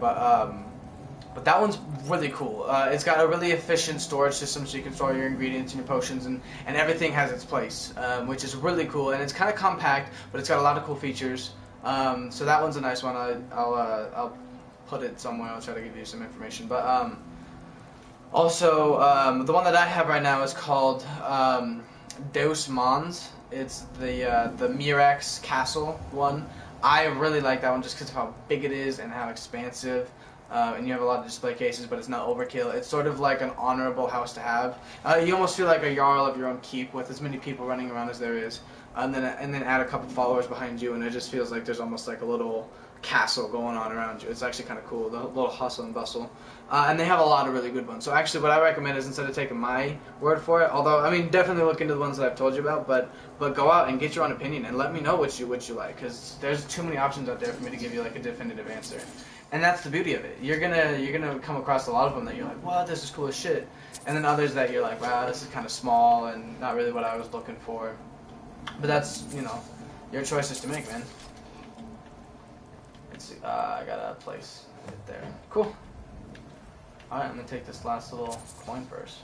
But that one's really cool. It's got a really efficient storage system, so you can store your ingredients and your potions, and everything has its place, which is really cool. And it's kind of compact, but it's got a lot of cool features. So that one's a nice one. I'll put it somewhere. I'll try to give you some information. But also, the one that I have right now is called Deus Mons. It's the Mirax Castle one. I really like that one just because of how big it is and how expansive. And you have a lot of display cases, but it's not overkill. It's sort of like an honorable house to have. You almost feel like a Jarl of your own keep with as many people running around as there is. And then add a couple followers behind you, and it just feels like there's almost like a little castle going on around you. It's actually kind of cool, the little hustle and bustle. And they have a lot of really good ones. So actually what I recommend is, instead of taking my word for it, although, I mean, definitely look into the ones that I've told you about, but go out and get your own opinion and let me know what you like, because there's too many options out there for me to give you like a definitive answer. And that's the beauty of it. You're gonna come across a lot of them that you're like, wow, this is cool as shit. And then others that you're like, wow, this is kind of small and not really what I was looking for. But that's, you know, your choices to make, man. Let's see, I got a place right there. Cool. Alright, I'm gonna take this last little coin first.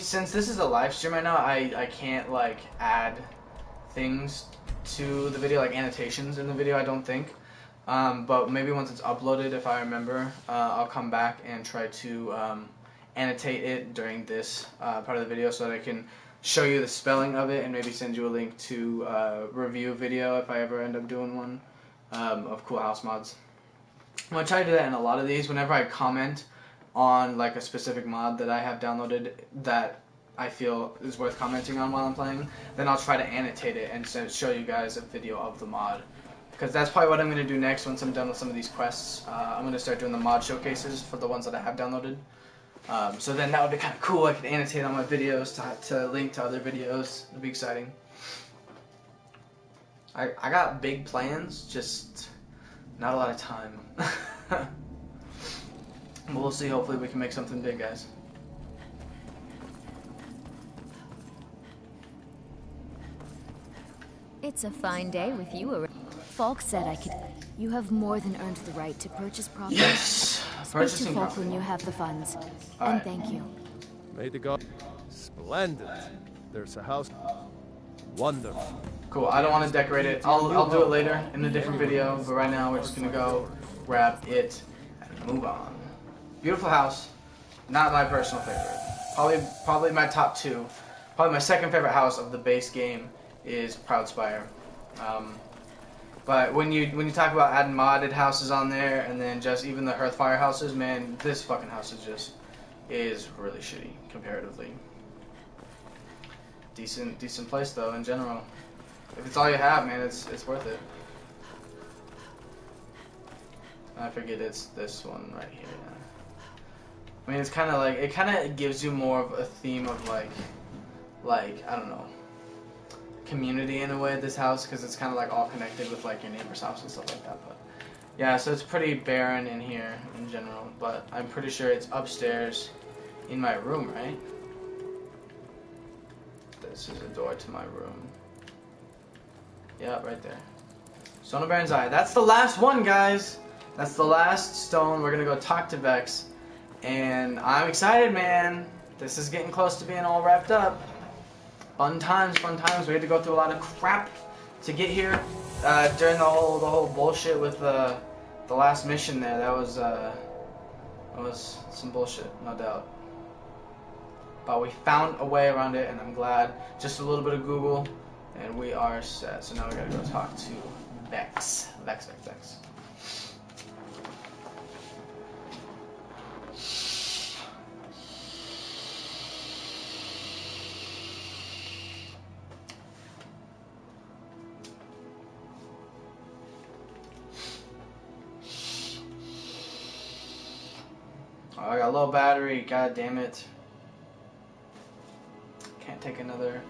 Since this is a live stream right now, I can't, like, add things to the video, like annotations in the video, I don't think. But maybe once it's uploaded, if I remember, I'll come back and try to annotate it during this part of the video so that I can show you the spelling of it and maybe send you a link to a review video if I ever end up doing one of cool house mods. I'm gonna try to do that in a lot of these. Whenever I comment on like a specific mod that I have downloaded that I feel is worth commenting on while I'm playing, then I'll try to annotate it and show you guys a video of the mod. Because that's probably what I'm going to do next once I'm done with some of these quests. I'm going to start doing the mod showcases for the ones that I have downloaded. So then that would be kind of cool. I could annotate on my videos to link to other videos. It'd be exciting. I got big plans, just not a lot of time. But we'll see. Hopefully we can make something big, guys. It's a fine day with you around. Falk said I could. You have more than earned the right to purchase property. Yes! Speak to Falk when you have the funds. And thank you. May the god... Splendid. There's a house. Wonderful. Cool. I don't want to decorate it. I'll do it later in a different video, but right now we're just gonna go grab it and move on. Beautiful house. Not my personal favorite. Probably my top two. Probably my second favorite house of the base game is Proudspire. But when you talk about adding modded houses on there, and then just even the Hearthfire houses, man, this fucking house is really shitty comparatively. Decent place though in general. If it's all you have, man, it's worth it. I forget it's this one right here. I mean, it's kind of like, it kind of gives you more of a theme of like I don't know, community in a way, this house, because it's kind of like all connected with like your neighbor's house and stuff like that. But yeah, so it's pretty barren in here in general, but I'm pretty sure it's upstairs in my room, right? This is a door to my room. Yeah, right there. Stone of Baron's Eye. That's the last one, guys. That's the last stone. We're gonna go talk to Vex, and I'm excited, man. This is getting close to being all wrapped up. Fun times, fun times. We had to go through a lot of crap to get here during the whole bullshit with the last mission there. That was some bullshit, no doubt. But we found a way around it, and I'm glad. Just a little bit of Google, and we are set. So now we gotta go talk to Vex. Vex. Oh, I got a low battery. God damn it. Can't take another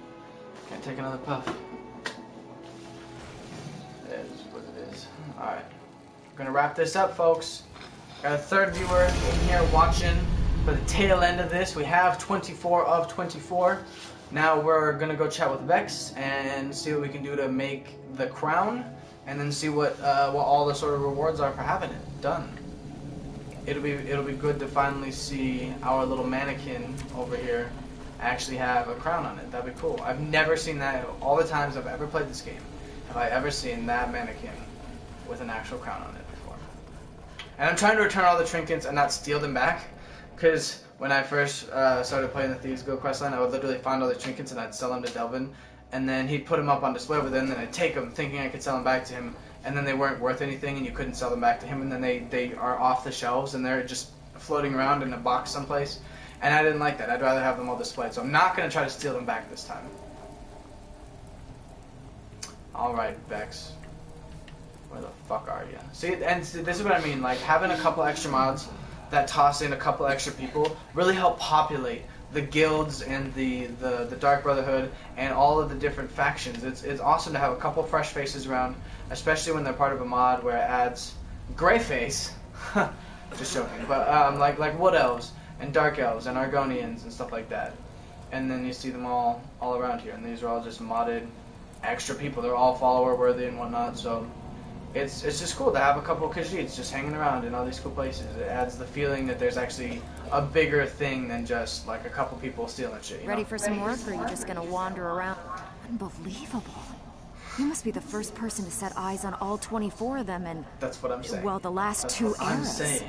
puff. It is what it is. Alright. We're gonna wrap this up, folks. Got a third viewer in here watching for the tail end of this. We have 24 of 24. Now we're gonna go chat with Vex and see what we can do to make the crown, and then see what all the sort of rewards are for having it done. It'll be good to finally see our little mannequin over here actually have a crown on it. That'd be cool. I've never seen that. All the times I've ever played this game, have I ever seen that mannequin with an actual crown on it before. And I'm trying to return all the trinkets and not steal them back, because when I first started playing the Thieves Guild questline, I would literally find all the trinkets and I'd sell them to Delvin, and then he'd put them up on display with him, and then I'd take them thinking I could sell them back to him, and then they weren't worth anything and you couldn't sell them back to him, and then they are off the shelves and they're just floating around in a box someplace. And I didn't like that. I'd rather have them all displayed. So I'm not going to try to steal them back this time. Alright, Vex. Where the fuck are you? See, and this is what I mean. Like, having a couple extra mods that toss in a couple extra people really help populate the guilds and the Dark Brotherhood and all of the different factions. It's awesome to have a couple fresh faces around, especially when they're part of a mod where it adds Greyface. Just joking. But, like Wood Elves and Dark Elves and Argonians and stuff like that. And then you see them all around here, and these are all just modded extra people. They're all follower worthy and whatnot, so it's just cool to have a couple of Khajiits just hanging around in all these cool places. It adds the feeling that there's actually a bigger thing than just like a couple people stealing shit. Ready for some work, or are you just gonna wander around? Unbelievable. You must be the first person to set eyes on all 24 of them, and that's what I'm saying. Well, the last two eras. I'm saying.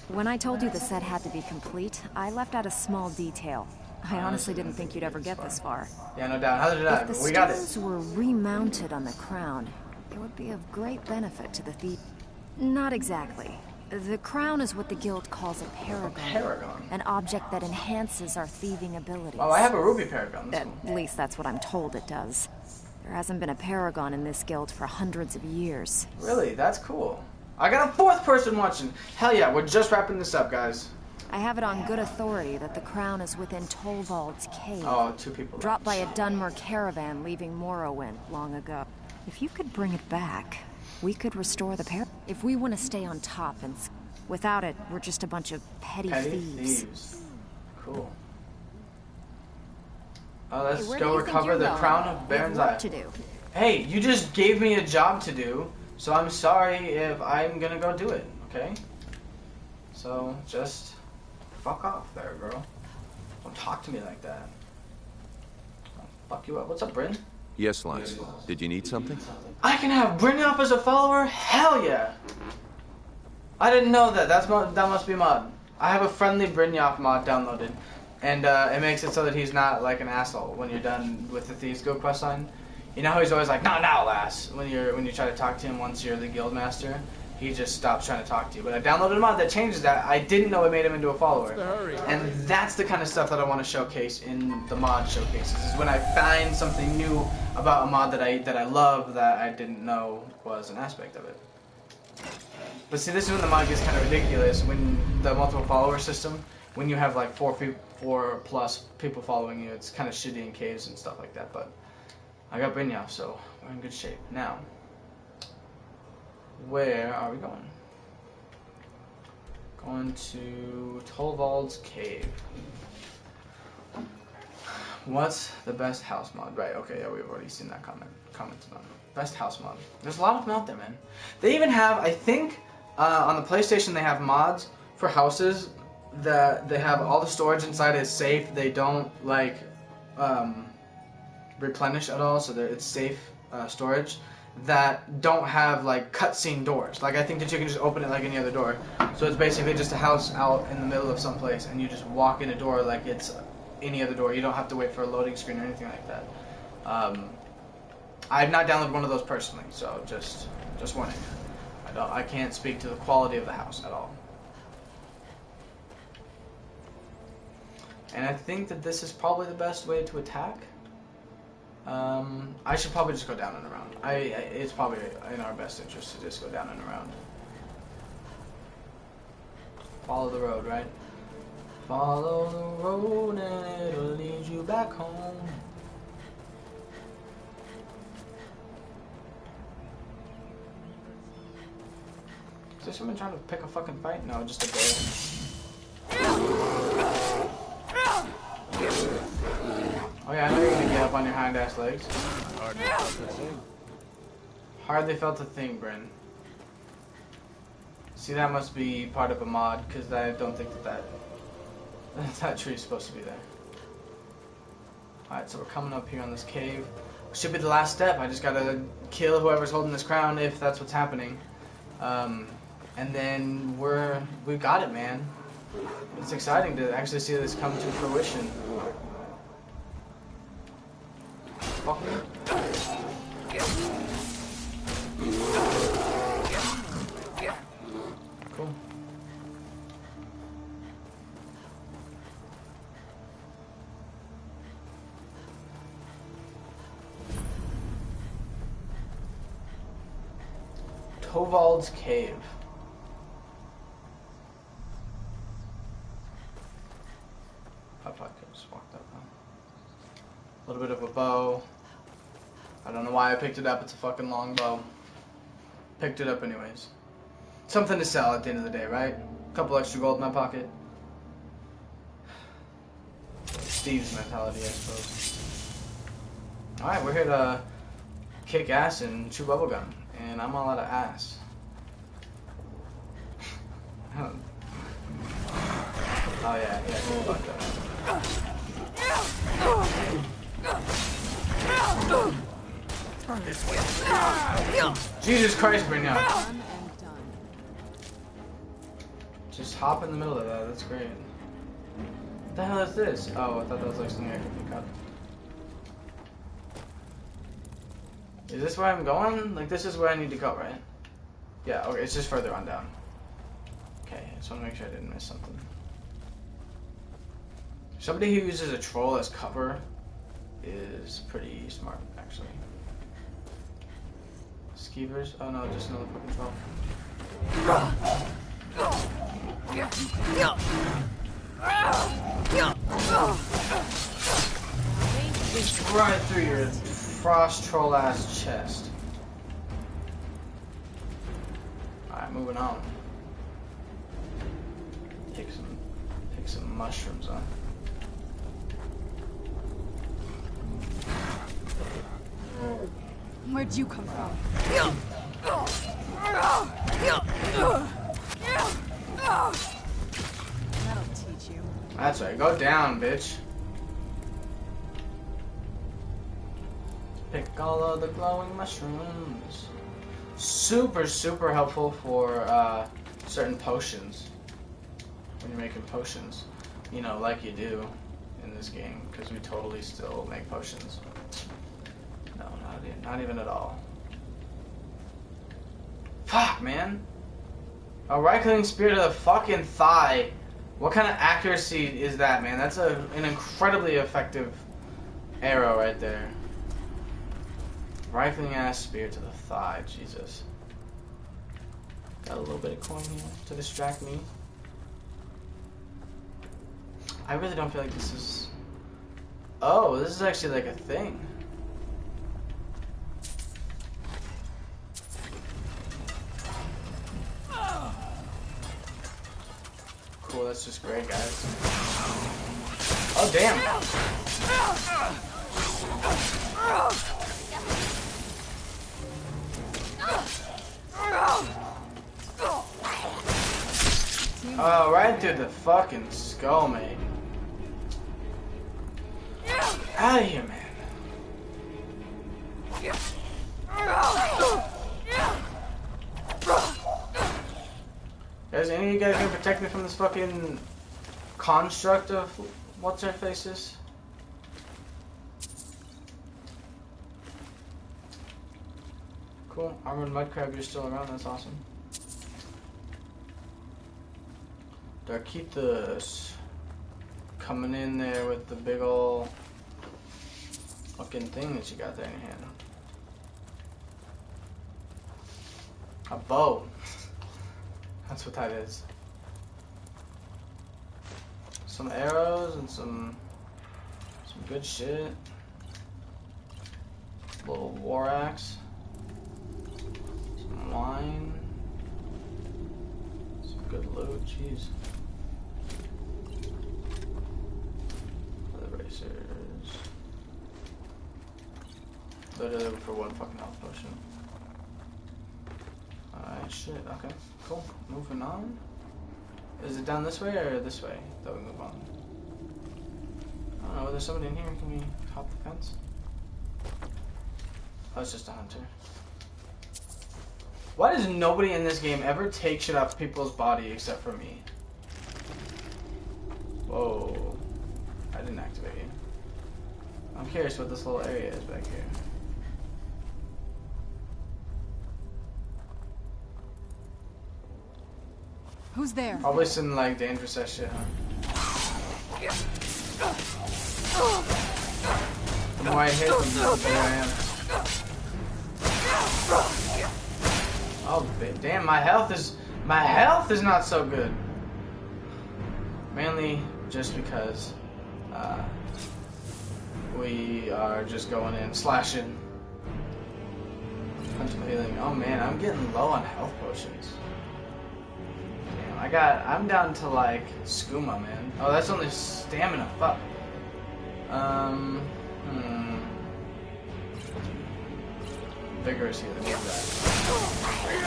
When I told you the set had to be complete, I left out a small detail. I honestly didn't think you'd ever get this far. Yeah, no doubt. How did I? If the We got it. stones were remounted on the crown, it would be of great benefit to the thief. Not exactly. The crown is what the guild calls a paragon. A paragon? An object that enhances our thieving abilities. Oh, I have a ruby paragon. That's cool. At least that's what I'm told it does. There hasn't been a paragon in this guild for hundreds of years. Really? That's cool. I got a fourth person watching. Hell yeah, we're just wrapping this up, guys. I have it on good authority that the crown is within Tolvald's cave. Oh, 2 people. Dropped by a Dunmer caravan leaving Morrowind long ago. If you could bring it back, we could restore the paragon. If we want to stay on top and... Without it, we're just a bunch of petty thieves. Cool. Let's go recover the crown of Baron's Eye. Hey, you just gave me a job to do, so I'm sorry if I'm gonna go do it, okay? So, just fuck off there, girl. Don't talk to me like that. I'll fuck you up. What's up, Bryn? Yes, Lance. Did you need something? I can have Brynjolf as a follower? Hell yeah! I didn't know that. That must be mod. I have a friendly Brynjolf mod downloaded. And it makes it so that he's not like an asshole when you're done with the Thieves Guild quest line. You know how he's always like, no, lass, when you try to talk to him once you're the guild master. He just stops trying to talk to you. But I downloaded a mod that changes that. I didn't know it made him into a follower. And that's the kind of stuff that I want to showcase in the mod showcases. Is when I find something new about a mod that I love that I didn't know was an aspect of it. But see, this is when the mod gets kind of ridiculous. When the multiple follower system, when you have like 4 plus people following you, it's kind of shitty in caves and stuff like that. But I got Brynjolf, so we're in good shape. Now, where are we going? Going to Tolvald's cave. What's the best house mod? Right, okay, yeah, we've already seen that comment on it. Best house mod. There's a lot of them out there, man. They even have, I think, on the PlayStation they have mods for houses that they have all the storage inside is safe. They don't, like, replenish at all, so it's safe storage. That don't have like cutscene doors. Like I think that you can just open it like any other door. So it's basically just a house out in the middle of some place, and you just walk in a door like it's any other door. You don't have to wait for a loading screen or anything like that. I've not downloaded one of those personally, so just warning. I can't speak to the quality of the house at all. And I think that this is probably the best way to attack. I should probably just go down and around. It's probably in our best interest to just go down and around. Follow the road, right? Follow the road and it'll lead you back home. Is there someone trying to pick a fucking fight? No, just a bear. Oh yeah, I know you're gonna get up on your hind ass legs. Hardly felt a thing, Bryn. See, that must be part of a mod, because I don't think that tree is supposed to be there. Alright, so we're coming up here on this cave. Should be the last step. I just gotta kill whoever's holding this crown, if that's what's happening. And then we got it, man. It's exciting to actually see this come to fruition. Fuck me. Cool. Tolvald's cave. I probably could have just walked up, huh? A little bit of a bow. I don't know why I picked it up. It's a fucking long bow. Picked it up anyways. Something to sell at the end of the day, right? A couple extra gold in my pocket. Steve's mentality, I suppose. Alright, we're here to kick ass and chew bubblegum. And I'm all out of ass. Oh yeah, fuck that. Jesus Christ, Brynjolf. Just hop in the middle of that, that's great. What the hell is this? Oh, I thought that was like something I could pick up. Is this where I'm going? Like, this is where I need to go, right? Yeah, okay, it's just further on down. Okay, I just want to make sure I didn't miss something. Somebody who uses a troll as cover is pretty smart, actually. Skeevers? Oh no, just another fucking troll. Right through your frost troll ass chest. Alright, moving on. Pick some mushrooms, huh? Where'd you come from? That'll teach you. That's right, go down, bitch. Pick all of the glowing mushrooms. Super, super helpful for certain potions. When you're making potions. You know, like you do in this game, because we totally still make potions. No, not even at all. Fuck, man. A right-clicking spear to the fucking thigh. What kind of accuracy is that, man? That's an incredibly effective arrow right there. Right-clicking ass spear to the thigh. Jesus. Got a little bit of coin here to distract me. I really don't feel like this is... Oh, this is actually like a thing. Cool, that's just great, guys. Oh, damn! Oh, right through the fucking skull, mate. Out of here, man. Guys, any of you guys gonna protect me from this fucking construct of what's her faces? Cool. Armored mudcrab, you're still around. That's awesome. Darkitas coming in there with the big ol' fucking thing that you got there in your hand. A bow. That's what that is. Some arrows and some good shit. Little war axe. Some wine. Some good loot. Jeez. Other racers. Literally for one fucking health potion. Alright, shit, okay, cool. Moving on. Is it down this way or this way that we move on? I don't know, there's somebody in here. Can we hop the fence? Oh, it's just a hunter. Why does nobody in this game ever take shit off people's body except for me? Whoa. I didn't activate you. I'm curious what this little area is back here. Who's there? Probably some like dangerous ass shit, huh? The more I hit, the better I am. Oh, damn! My health is not so good. Mainly just because we are just going in slashing. Healing. Oh man, I'm getting low on health potions. I'm down to like skooma, man. Oh, that's only stamina. Fuck. Vigorous healing. What is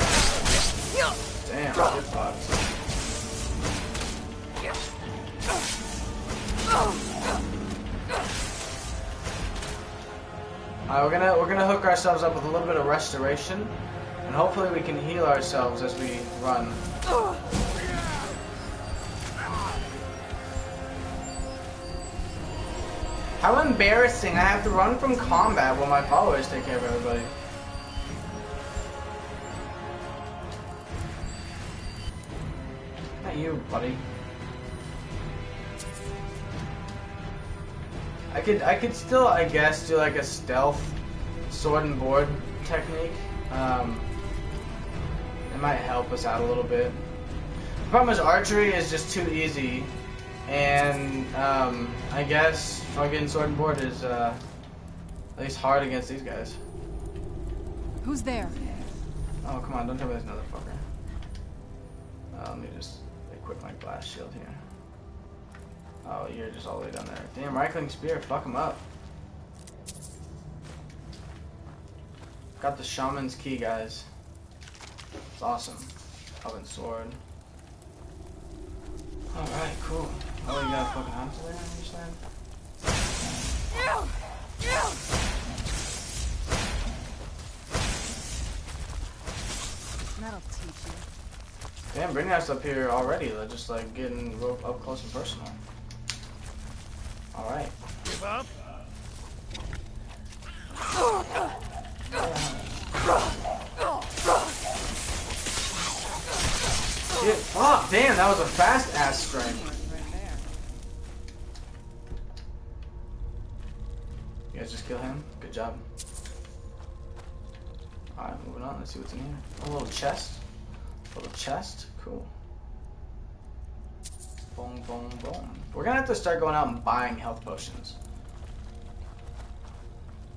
that? Damn, get fucked. Alright, we're gonna hook ourselves up with a little bit of restoration, and hopefully we can heal ourselves as we run. How embarrassing! I have to run from combat while my followers take care of everybody. Not you, buddy. I could still, I guess, do like a stealth sword and board technique. It might help us out a little bit. The problem is archery is just too easy, and I guess fucking sword and board is at least hard against these guys. Who's there? Oh, come on, don't tell me there's another fucker. Let me just equip my glass shield here. Oh, you're just all the way down there. Damn, Reichling Spear, fuck him up. Got the Shaman's Key, guys. It's awesome. Elven Sword. Alright, cool. Oh, you got a fucking hunter there on your side? That'll teach you. Damn, Brynjolf's up here already. They're just like getting real up close and personal. Alright. Give up. Shit, fuck, damn, that was a fast ass strike. You guys just kill him? Good job. Alright, moving on. Let's see what's in here. A little chest. A little chest. Cool. Boom, boom, boom. We're gonna have to start going out and buying health potions.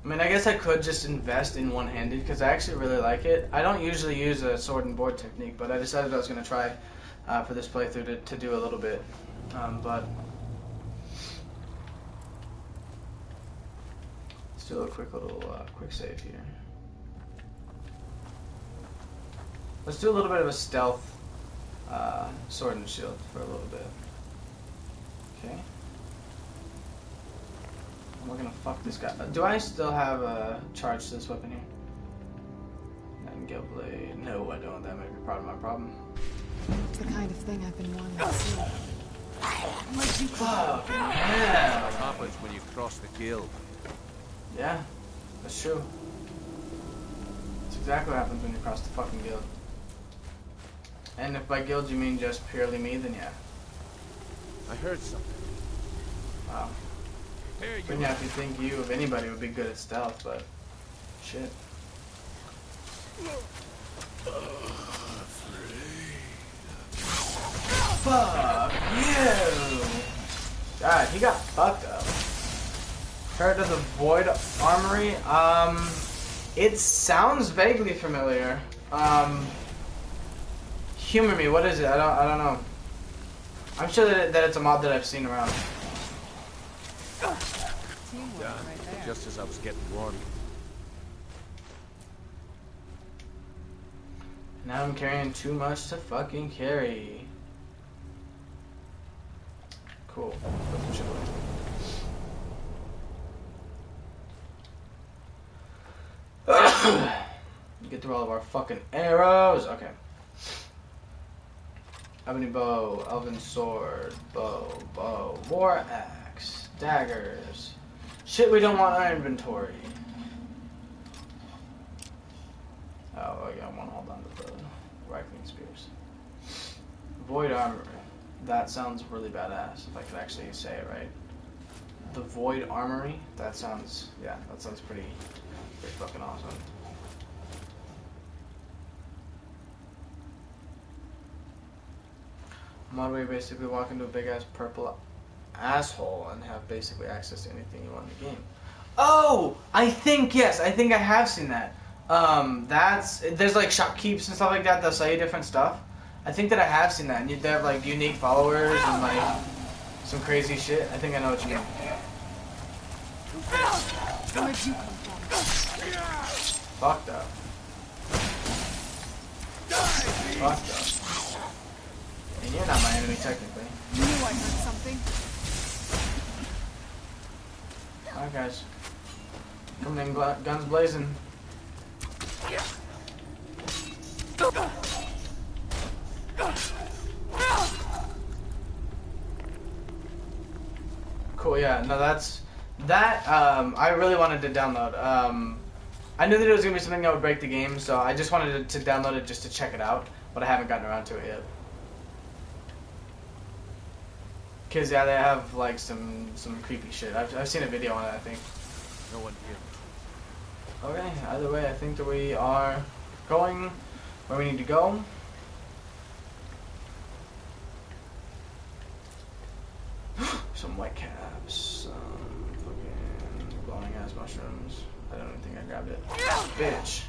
I mean, I guess I could just invest in one-handed because I actually really like it. I don't usually use a sword and board technique, but I decided I was gonna try for this playthrough to do a little bit. But let's do a quick little quick save here. Let's do a little bit of a stealth sword and shield for a little bit. Okay. And we're gonna fuck this guy. Do I still have a charge to this weapon here? Nightingale Blade. No, I don't. That might be part of my problem. It's the kind of thing I've been wanting to see. Like you fuck. Yeah. What happens when you cross the guild? Yeah, that's true. That's exactly what happens when you cross the fucking guild. And if by guild you mean just purely me, then yeah. I heard something. Wow. But yeah, if you think you of anybody would be good at stealth, but shit. Fuck you! God, he got fucked up. Heard of the Void Armory? It sounds vaguely familiar. Humor me, what is it? I don't know. I'm sure that it's a mod that I've seen around. Done. Just as I was getting warm. Now I'm carrying too much to fucking carry. Cool. Put some shit away. Get through all of our fucking arrows. Okay. Ebony bow, elven sword, bow, war axe, daggers. Shit we don't want in our inventory. Oh, I got one. Hold on to the Reichling Spears. Void armor. That sounds really badass. If I could actually say it right. The Void Armory. That sounds, yeah, that sounds pretty fucking awesome. Mod where you basically walk into a big ass purple asshole and have basically access to anything you want in the game. Oh, I think yes. I think I have seen that. There's like shopkeepers and stuff like that that sell you different stuff. I think that I have seen that. And they have like unique followers and like some crazy shit. I think I know what you mean. Where'd you come from? Fucked up. Fucked up. And you're not my enemy technically. You knew I heard something. Alright guys. Coming in guns blazing. Cool, yeah, no, I really wanted to download. I knew that it was going to be something that would break the game, so I just wanted to download it just to check it out, but I haven't gotten around to it yet. Cause yeah, they have like some creepy shit. I've seen a video on it, I think. No one here. Okay, either way, I think that we are going where we need to go. Some white caps, some fucking glowing ass mushrooms. I don't even think I grabbed it. Bitch.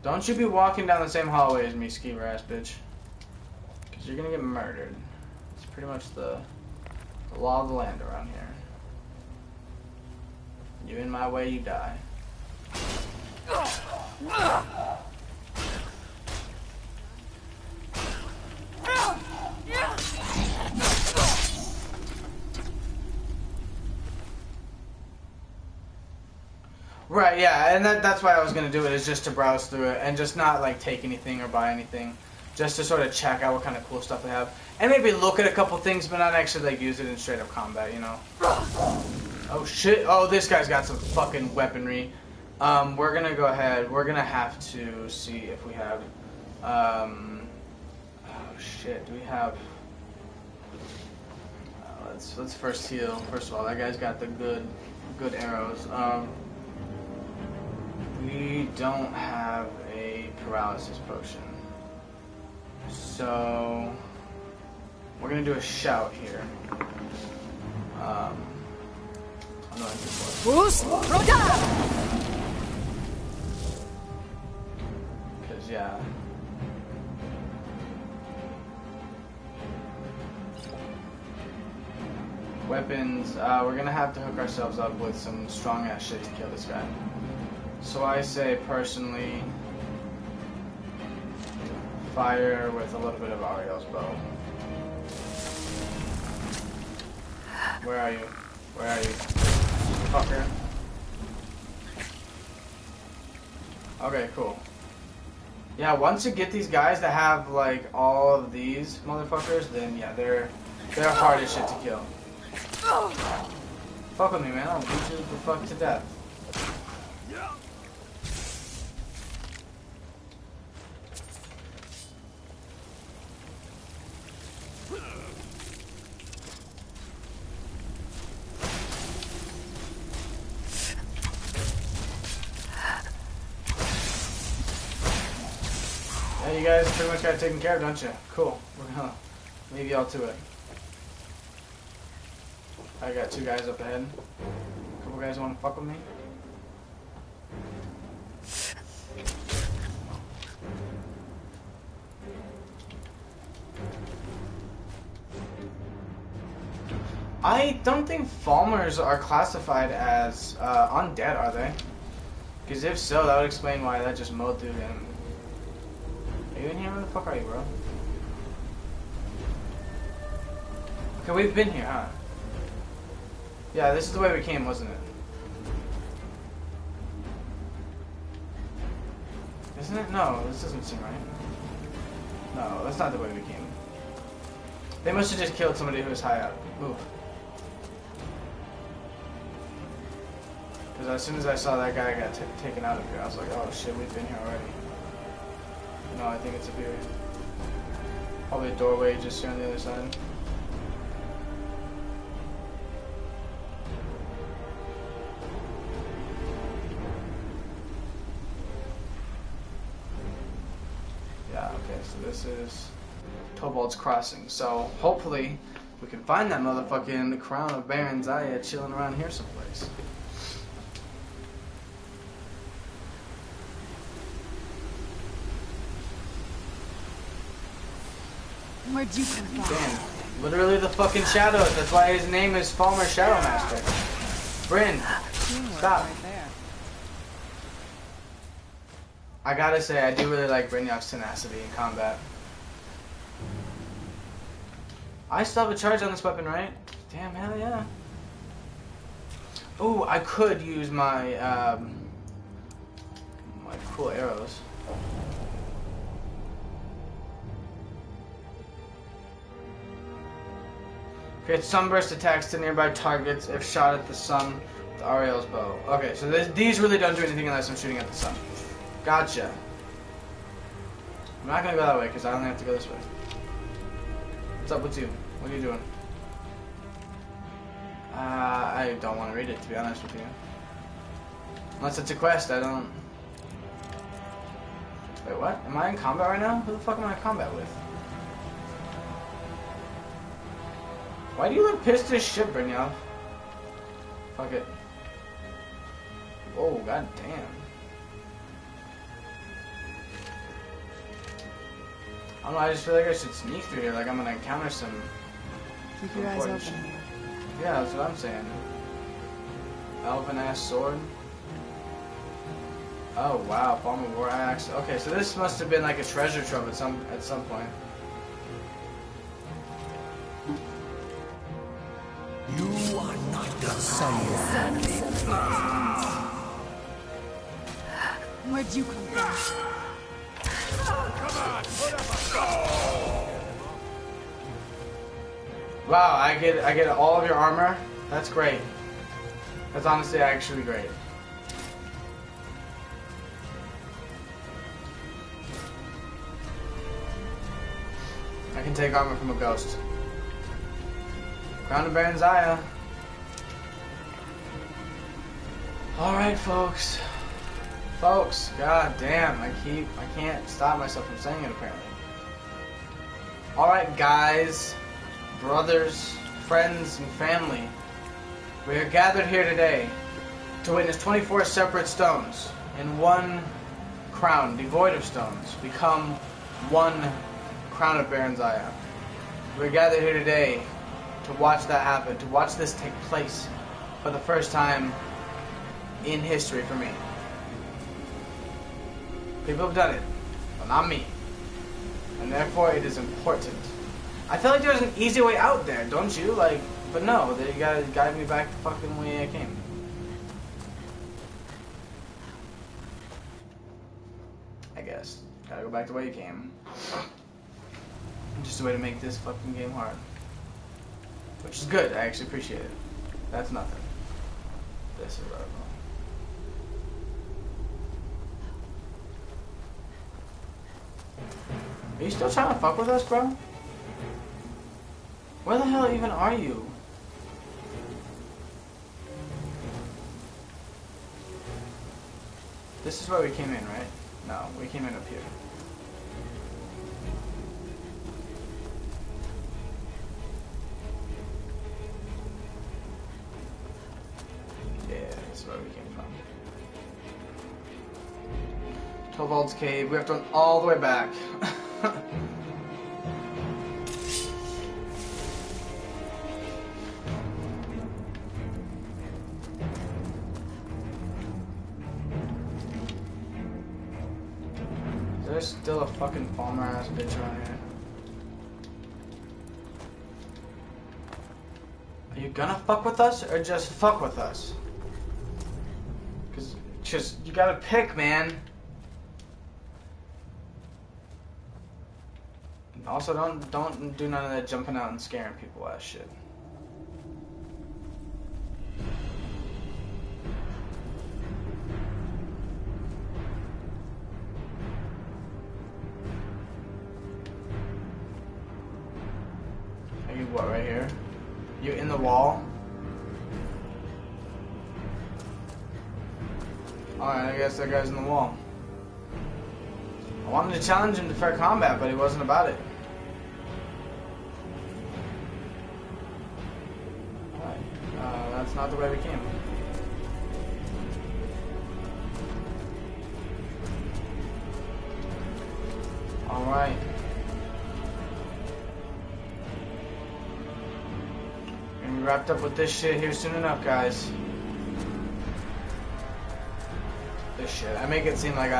Don't you be walking down the same hallway as me, skeever ass bitch. Cause you're gonna get murdered. It's pretty much the law of the land around here. You in my way, you die. Right, yeah, and that's why I was gonna do it, is just to browse through it and just not like take anything or buy anything, just to sort of check out what kind of cool stuff they have, and maybe look at a couple things, but not actually like use it in straight up combat, you know. Oh shit! Oh, this guy's got some fucking weaponry. We're gonna go ahead. We're gonna have to see if we have. Oh shit! Do we have? Let's first heal. First of all, that guy's got the good arrows. We don't have a paralysis potion, so we're gonna do a shout here. Because yeah. Weapons, we're gonna have to hook ourselves up with some strong ass shit to kill this guy. So I say personally, fire with a little bit of Ariel's bow. Where are you? Where are you? Fucker. Okay, cool. Yeah, once you get these guys that have like all of these motherfuckers, then yeah, they're hard as shit to kill. Fuck with me, man. I'll beat you the fuck to death. Yeah, you guys pretty much got it taken care of, don't you? Cool. We're gonna leave y'all to it. I got two guys up ahead. A couple guys want to fuck with me. I don't think Falmers are classified as undead, are they? Because if so, that would explain why that just mowed through him. Are you in here? Where the fuck are you, bro? Okay, we've been here, huh? Yeah, this is the way we came, wasn't it? Isn't it? No, this doesn't seem right. No, that's not the way we came. They must have just killed somebody who was high up. Move. Because as soon as I saw that guy got taken out of here, I was like, oh shit, we've been here already. No, I think it's up here. Probably a doorway just here on the other side. Yeah, okay, so this is Tobold's Crossing. So hopefully we can find that motherfucking Crown of Baron Zaya chilling around here someplace. Where'd you come from? Damn, literally the fucking shadows. That's why his name is Falmer Shadow Master. Bryn, stop. Right there. I gotta say, I do really like Brynjolf's tenacity in combat. I still have a charge on this weapon, right? Damn, hell yeah. Ooh, I could use my, my cool arrows. Create sunburst attacks to nearby targets if shot at the sun with Ariel's bow. Okay, so these really don't do anything unless I'm shooting at the sun. Gotcha. I'm not gonna go that way because I only have to go this way. What's up with you? What are you doing? I don't want to read it, to be honest with you. Unless it's a quest, I don't... Wait, what? Am I in combat right now? Who the fuck am I in combat with? Why do you look pissed as shit, Brynjolf? Fuck it. Whoa, god damn. I don't know, I just feel like I should sneak through here, like I'm gonna encounter some... Keep your eyes open. Yeah, that's what I'm saying. Elven ass sword. Oh wow, palm of war axe. Okay, so this must have been like a treasure trove at some point. You are not the someone. Where'd you come from? Wow, I get all of your armor. That's great. That's honestly actually great. I can take armor from a ghost. Crown of Baron Zaya. Alright, folks. Folks, god damn, I can't stop myself from saying it apparently. Alright, guys, brothers, friends, and family. We are gathered here today to witness 24 separate stones in one crown, devoid of stones, become one crown of Baron Zaya. We're gathered here today to watch that happen, to watch this take place for the first time in history for me. People have done it, but not me. And therefore it is important. I feel like there's an easy way out there, don't you? Like, but no, they gotta guide me back the fucking way I came. I guess. Gotta go back the way you came. Just a way to make this fucking game hard. Which is good, I actually appreciate it. That's nothing. This is what I want. Are you still trying to fuck with us, bro? Where the hell even are you? This is where we came in, right? No, we came in up here. Yeah, this is where we came from. Torvald's cave. We have to run all the way back. There's still a fucking farmer ass bitch around here. Are you gonna fuck with us or just fuck with us? Cause just you gotta pick, man. Also, don't do none of that jumping out and scaring people ass shit. Are you what, right here? You in the wall? Alright, I guess that guy's in the wall. I wanted to challenge him to fair combat, but he wasn't about it. That's not the way we came. Alright. Gonna be wrapped up with this shit here soon enough, guys. This shit. I make it seem like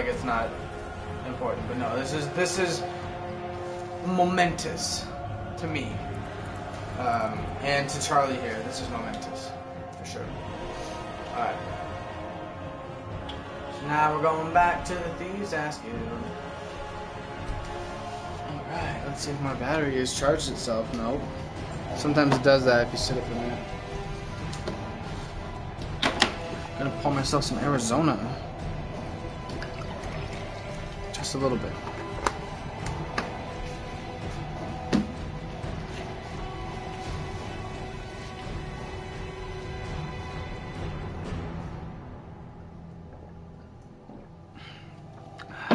it's not important, but no, this is momentous to me. And to Charlie here, this is momentous, for sure. Alright. So now we're going back to the Thieves' Ass Guild. Alright, let's see if my battery has charged itself. Nope. Sometimes it does that if you sit up for a minute. Gonna pour myself some Arizona. Just a little bit.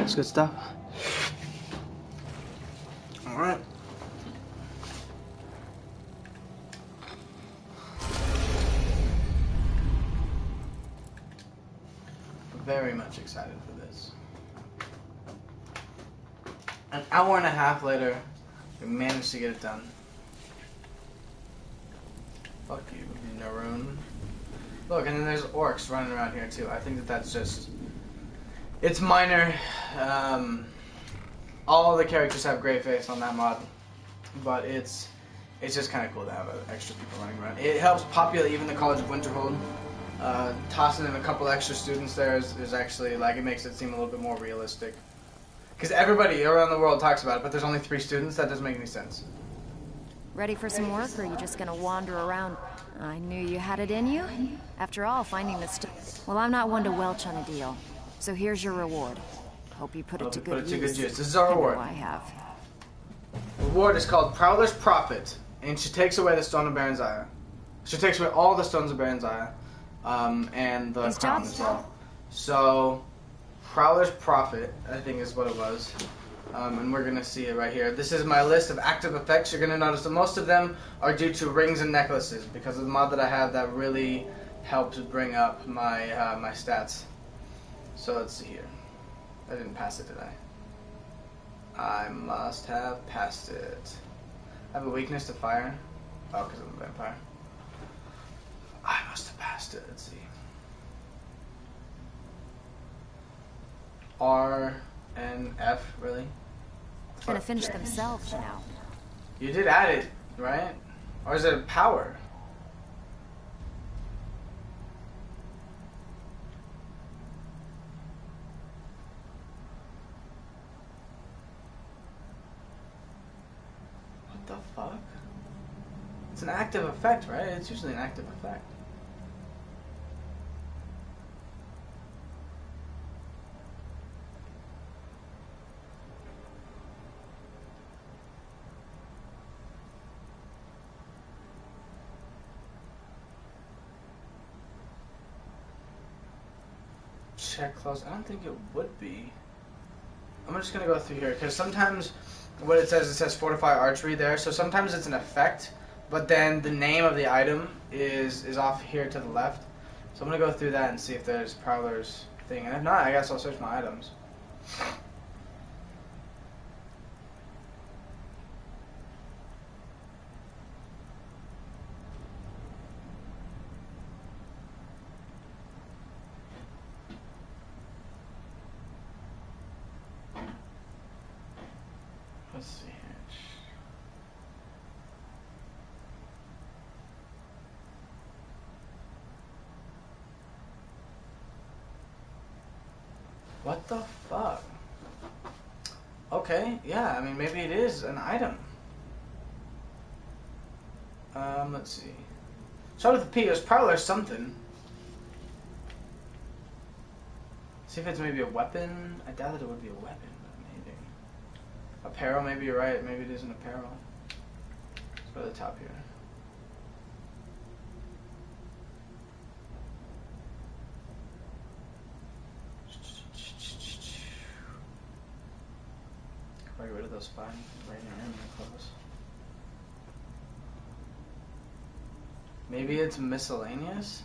That's good stuff. Alright. Very much excited for this. An hour and a half later, we managed to get it done. Fuck you, Naroon. Look, and then there's orcs running around here too. I think that that's just... It's minor. All the characters have gray face on that mod. But it's just kind of cool to have extra people running around. It helps populate even the College of Winterhold. Tossing in a couple extra students there is actually, like, it makes it seem a little bit more realistic. Because everybody around the world talks about it, but there's only 3 students. That doesn't make any sense. Ready for some work, or are you just gonna wander around? I knew you had it in you. After all, finding this... Well, I'm not one to welch on a deal. So here's your reward. Hope you put it to good use. This is our reward. I have. Reward is called Prowler's Prophet, and she takes away the Stone of Baron Zaya. She takes away all the Stones of Baron Zaya, and the crown as well. So, Prowler's Prophet, I think is what it was. And we're going to see it right here. This is my list of active effects. You're going to notice that most of them are due to rings and necklaces, because of the mod that I have that really helps bring up my my stats. So let's see here. I didn't pass it, did I? I must have passed it. I have a weakness to fire. Oh, because I'm a vampire. I must have passed it. Let's see. R and F, really? Gonna finish themselves, you know. You did add it, right? Or is it a power? What the fuck? It's an active effect, right? It's usually an active effect. Check close. I don't think it would be. I'm just gonna go through here because sometimes what it says fortify archery there. So sometimes it's an effect, but then the name of the item is off here to the left. So I'm gonna go through that and see if there's Prowler's thing. And if not, I guess I'll search my items. Let's see here. What the fuck? Okay, yeah, I mean, maybe it is an item. Let's see. Start with the P. There's Prowler something. See if it's maybe a weapon. I doubt that it would be a weapon. Apparel, maybe you're right. Maybe it is an apparel. Let's go to the top here. Get rid of those fine radiant enemy clothes. Maybe it's miscellaneous?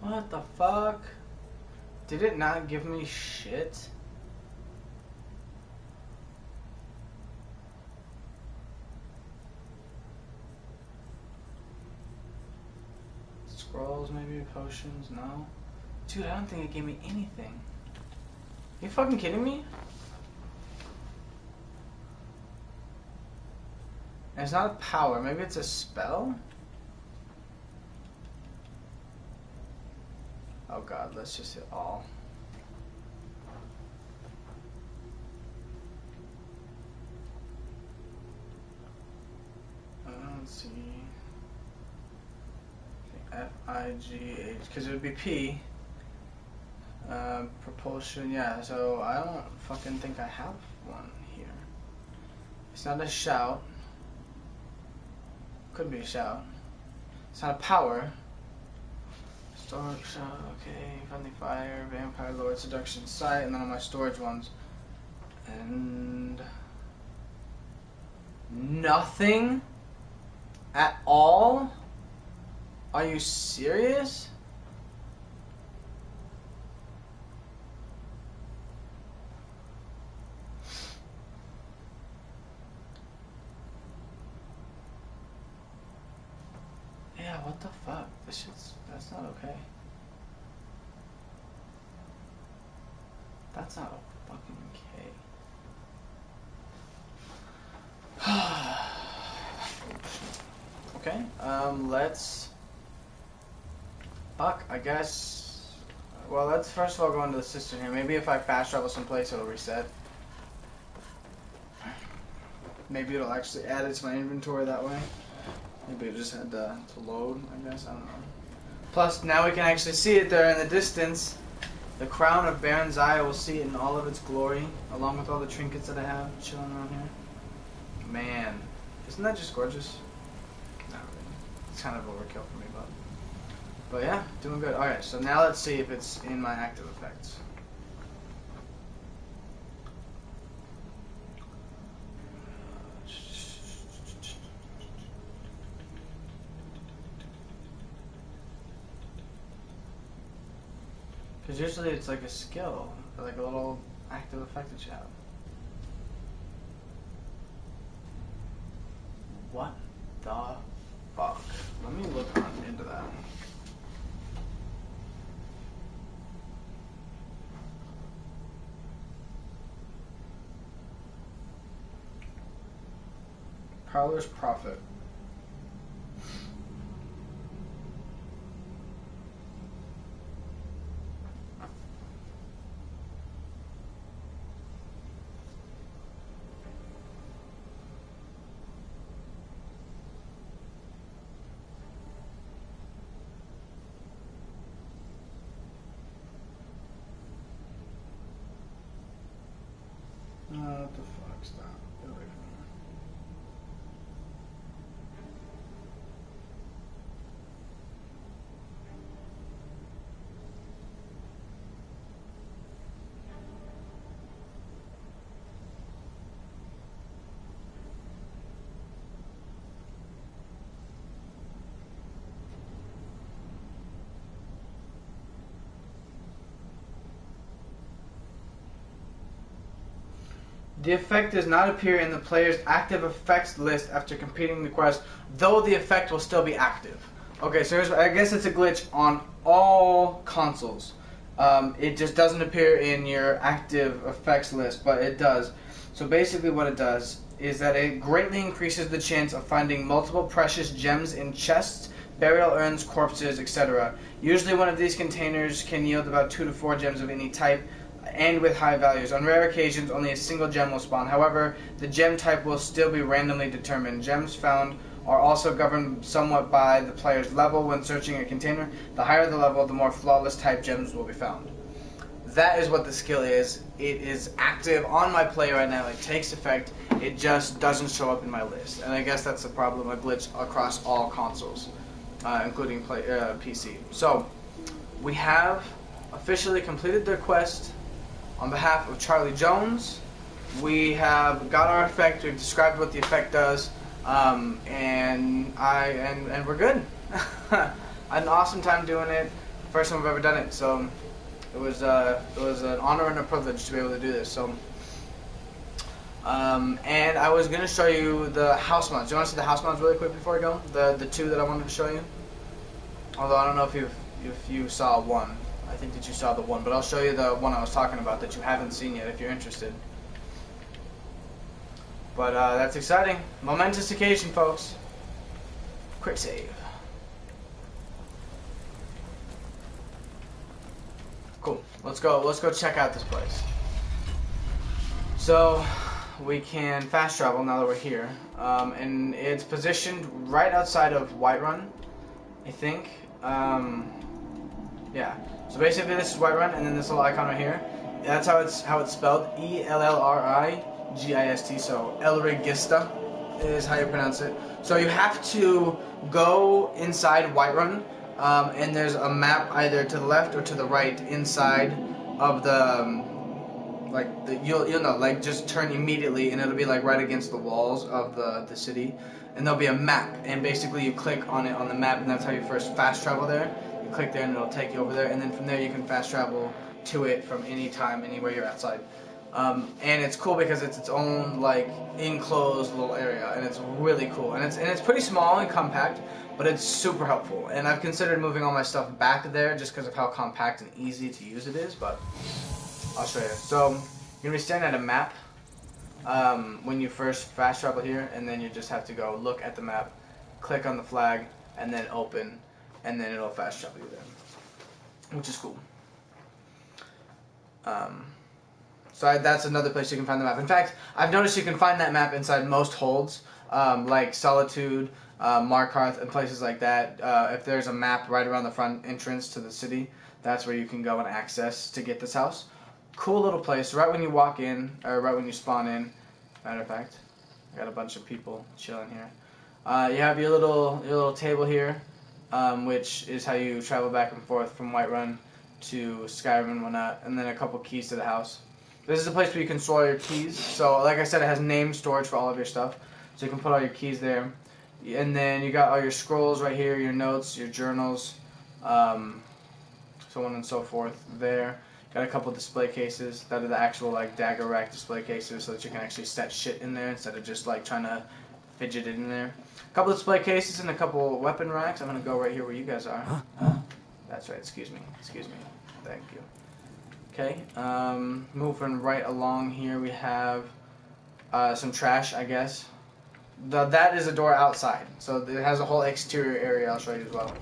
What the fuck? Did it not give me shit? Scrolls, maybe potions, no? Dude, I don't think it gave me anything. Are you fucking kidding me? And it's not a power, maybe it's a spell? Oh god, let's just hit all. Let's see. F-I-G-H, because it would be P. Propulsion, yeah, so I don't fucking think I have one here. It's not a shout. Could be a shout. It's not a power. Storage, okay. Friendly fire, vampire lord, seduction, sight, and then on my storage ones. And nothing at all? Are you serious? Yeah, what the fuck? That's not okay. That's not fucking okay. Okay, let's... Fuck, I guess... Well, let's first of all go into the cistern here. Maybe if I fast travel someplace, it'll reset. Maybe it'll actually add it to my inventory that way. Maybe it just had to load, I guess. I don't know. Plus, now we can actually see it there in the distance. The crown of Baron Zaya, will see it in all of its glory, along with all the trinkets that I have chilling around here. Man, isn't that just gorgeous? Not really. It's kind of overkill for me, but yeah, doing good. Alright, so now let's see if it's in my active effects. Because usually it's like a skill, or like a little active effect that you have. What the fuck? Let me look into that. Prowler's Prophet. What the fuck? Stop. Get away from me. The effect does not appear in the player's active effects list after completing the quest, though the effect will still be active. Okay, so I guess it's a glitch on all consoles. It just doesn't appear in your active effects list, but it does. So basically what it does is that it greatly increases the chance of finding multiple precious gems in chests, burial urns, corpses, etc. Usually one of these containers can yield about 2 to 4 gems of any type, and with high values. On rare occasions, only a single gem will spawn. However, the gem type will still be randomly determined. Gems found are also governed somewhat by the player's level when searching a container. The higher the level, the more flawless type gems will be found. That is what the skill is. It is active on my play right now. It takes effect. It just doesn't show up in my list. And I guess that's the problem, a glitch across all consoles, including PC. So, we have officially completed the quest. On behalf of Charlie Jones, we have got our effect. We've described what the effect does, and we're good. I had an awesome time doing it. First time I've ever done it, so it was an honor and a privilege to be able to do this. So, and I was gonna show you the house mods. Do you want to see the house mods really quick before I go? The two that I wanted to show you. Although I don't know if you saw one. I think that you saw the one, but I'll show you the one I was talking about that you haven't seen yet if you're interested. But that's exciting. Momentous occasion, folks. Quick save. Cool. Let's go check out this place. So we can fast travel now that we're here. And it's positioned right outside of Whiterun, I think. Yeah. So basically, this is Whiterun, and then this little icon right here. That's how it's spelled. ELLRI. Gist. So El Regista is how you pronounce it. So you have to go inside Whiterun, and there's a map either to the left or to the right inside of the you'll know, like, just turn immediately and it'll be like right against the walls of the city, and there'll be a map, and basically you click on it on the map, and that's how you first fast travel there. You click there and it'll take you over there, and then from there you can fast travel to it from any time, anywhere you're outside. And it's cool because it's its own like enclosed little area, and it's really cool, and it's pretty small and compact, but it's super helpful. And I've considered moving all my stuff back there just because of how compact and easy to use it is, but I'll show you. So you're gonna be staring at a map when you first fast travel here, and then you just have to go look at the map, click on the flag, and then open, and then it'll fast travel you there, which is cool. So that's another place you can find the map. In fact, I've noticed you can find that map inside most holds, like Solitude, Markarth, and places like that. If there's a map right around the front entrance to the city, that's where you can go and access to get this house. Cool little place, right when you walk in, or right when you spawn in. Matter of fact, I got a bunch of people chilling here. You have your little table here, which is how you travel back and forth from Whiterun to Skyrim and whatnot, and then a couple keys to the house. This is a place where you can store your keys. So, like I said, it has name storage for all of your stuff, so you can put all your keys there. And then you got all your scrolls right here, your notes, your journals, so on and so forth there. Got a couple display cases that are the actual like dagger rack display cases, so that you can actually set shit in there instead of just like trying to fidget it in there. A couple display cases and a couple weapon racks. I'm gonna go right here where you guys are. That's right. Excuse me. Thank you. Okay. Moving right along here, we have some trash, I guess. That is a door outside, so it has a whole exterior area. I'll show you as well.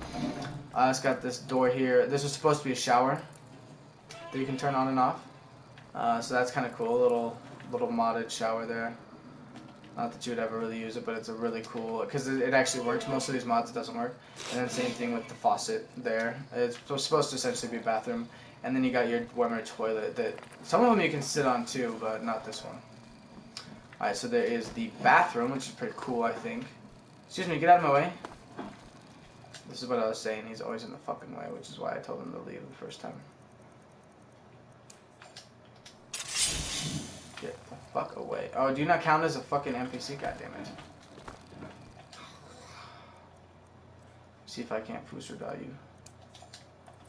It's got this door here. This is supposed to be a shower that you can turn on and off. So that's kind of cool. Little modded shower there. Not that you would ever really use it, but it's a really cool, because it actually works. Most of these mods it doesn't work. And then same thing with the faucet there. It's supposed to essentially be a bathroom. And then you got your warmer toilet that some of them you can sit on too, but not this one. Alright, so there is the bathroom, which is pretty cool, I think. Excuse me, get out of my way. This is what I was saying. He's always in the fucking way, which is why I told him to leave the first time. Get the fuck away. Oh, do you not count as a fucking NPC? Goddammit. See if I can't Fusrodal you.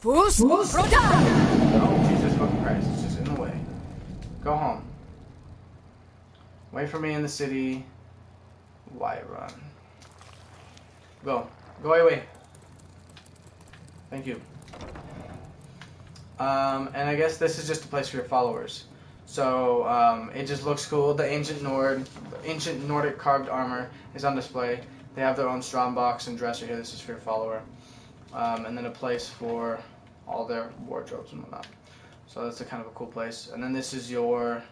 Fusrodal! Oh, Jesus fucking Christ. It's just in the way. Go home. Wait for me in the city. Why run? Go. Go away. Thank you. And I guess this is just a place for your followers. So it just looks cool. The ancient Nordic carved armor is on display. They have their own strong box and dresser here. This is for your follower. And then a place for all their wardrobes and whatnot. So that's a kind of a cool place. And then this is your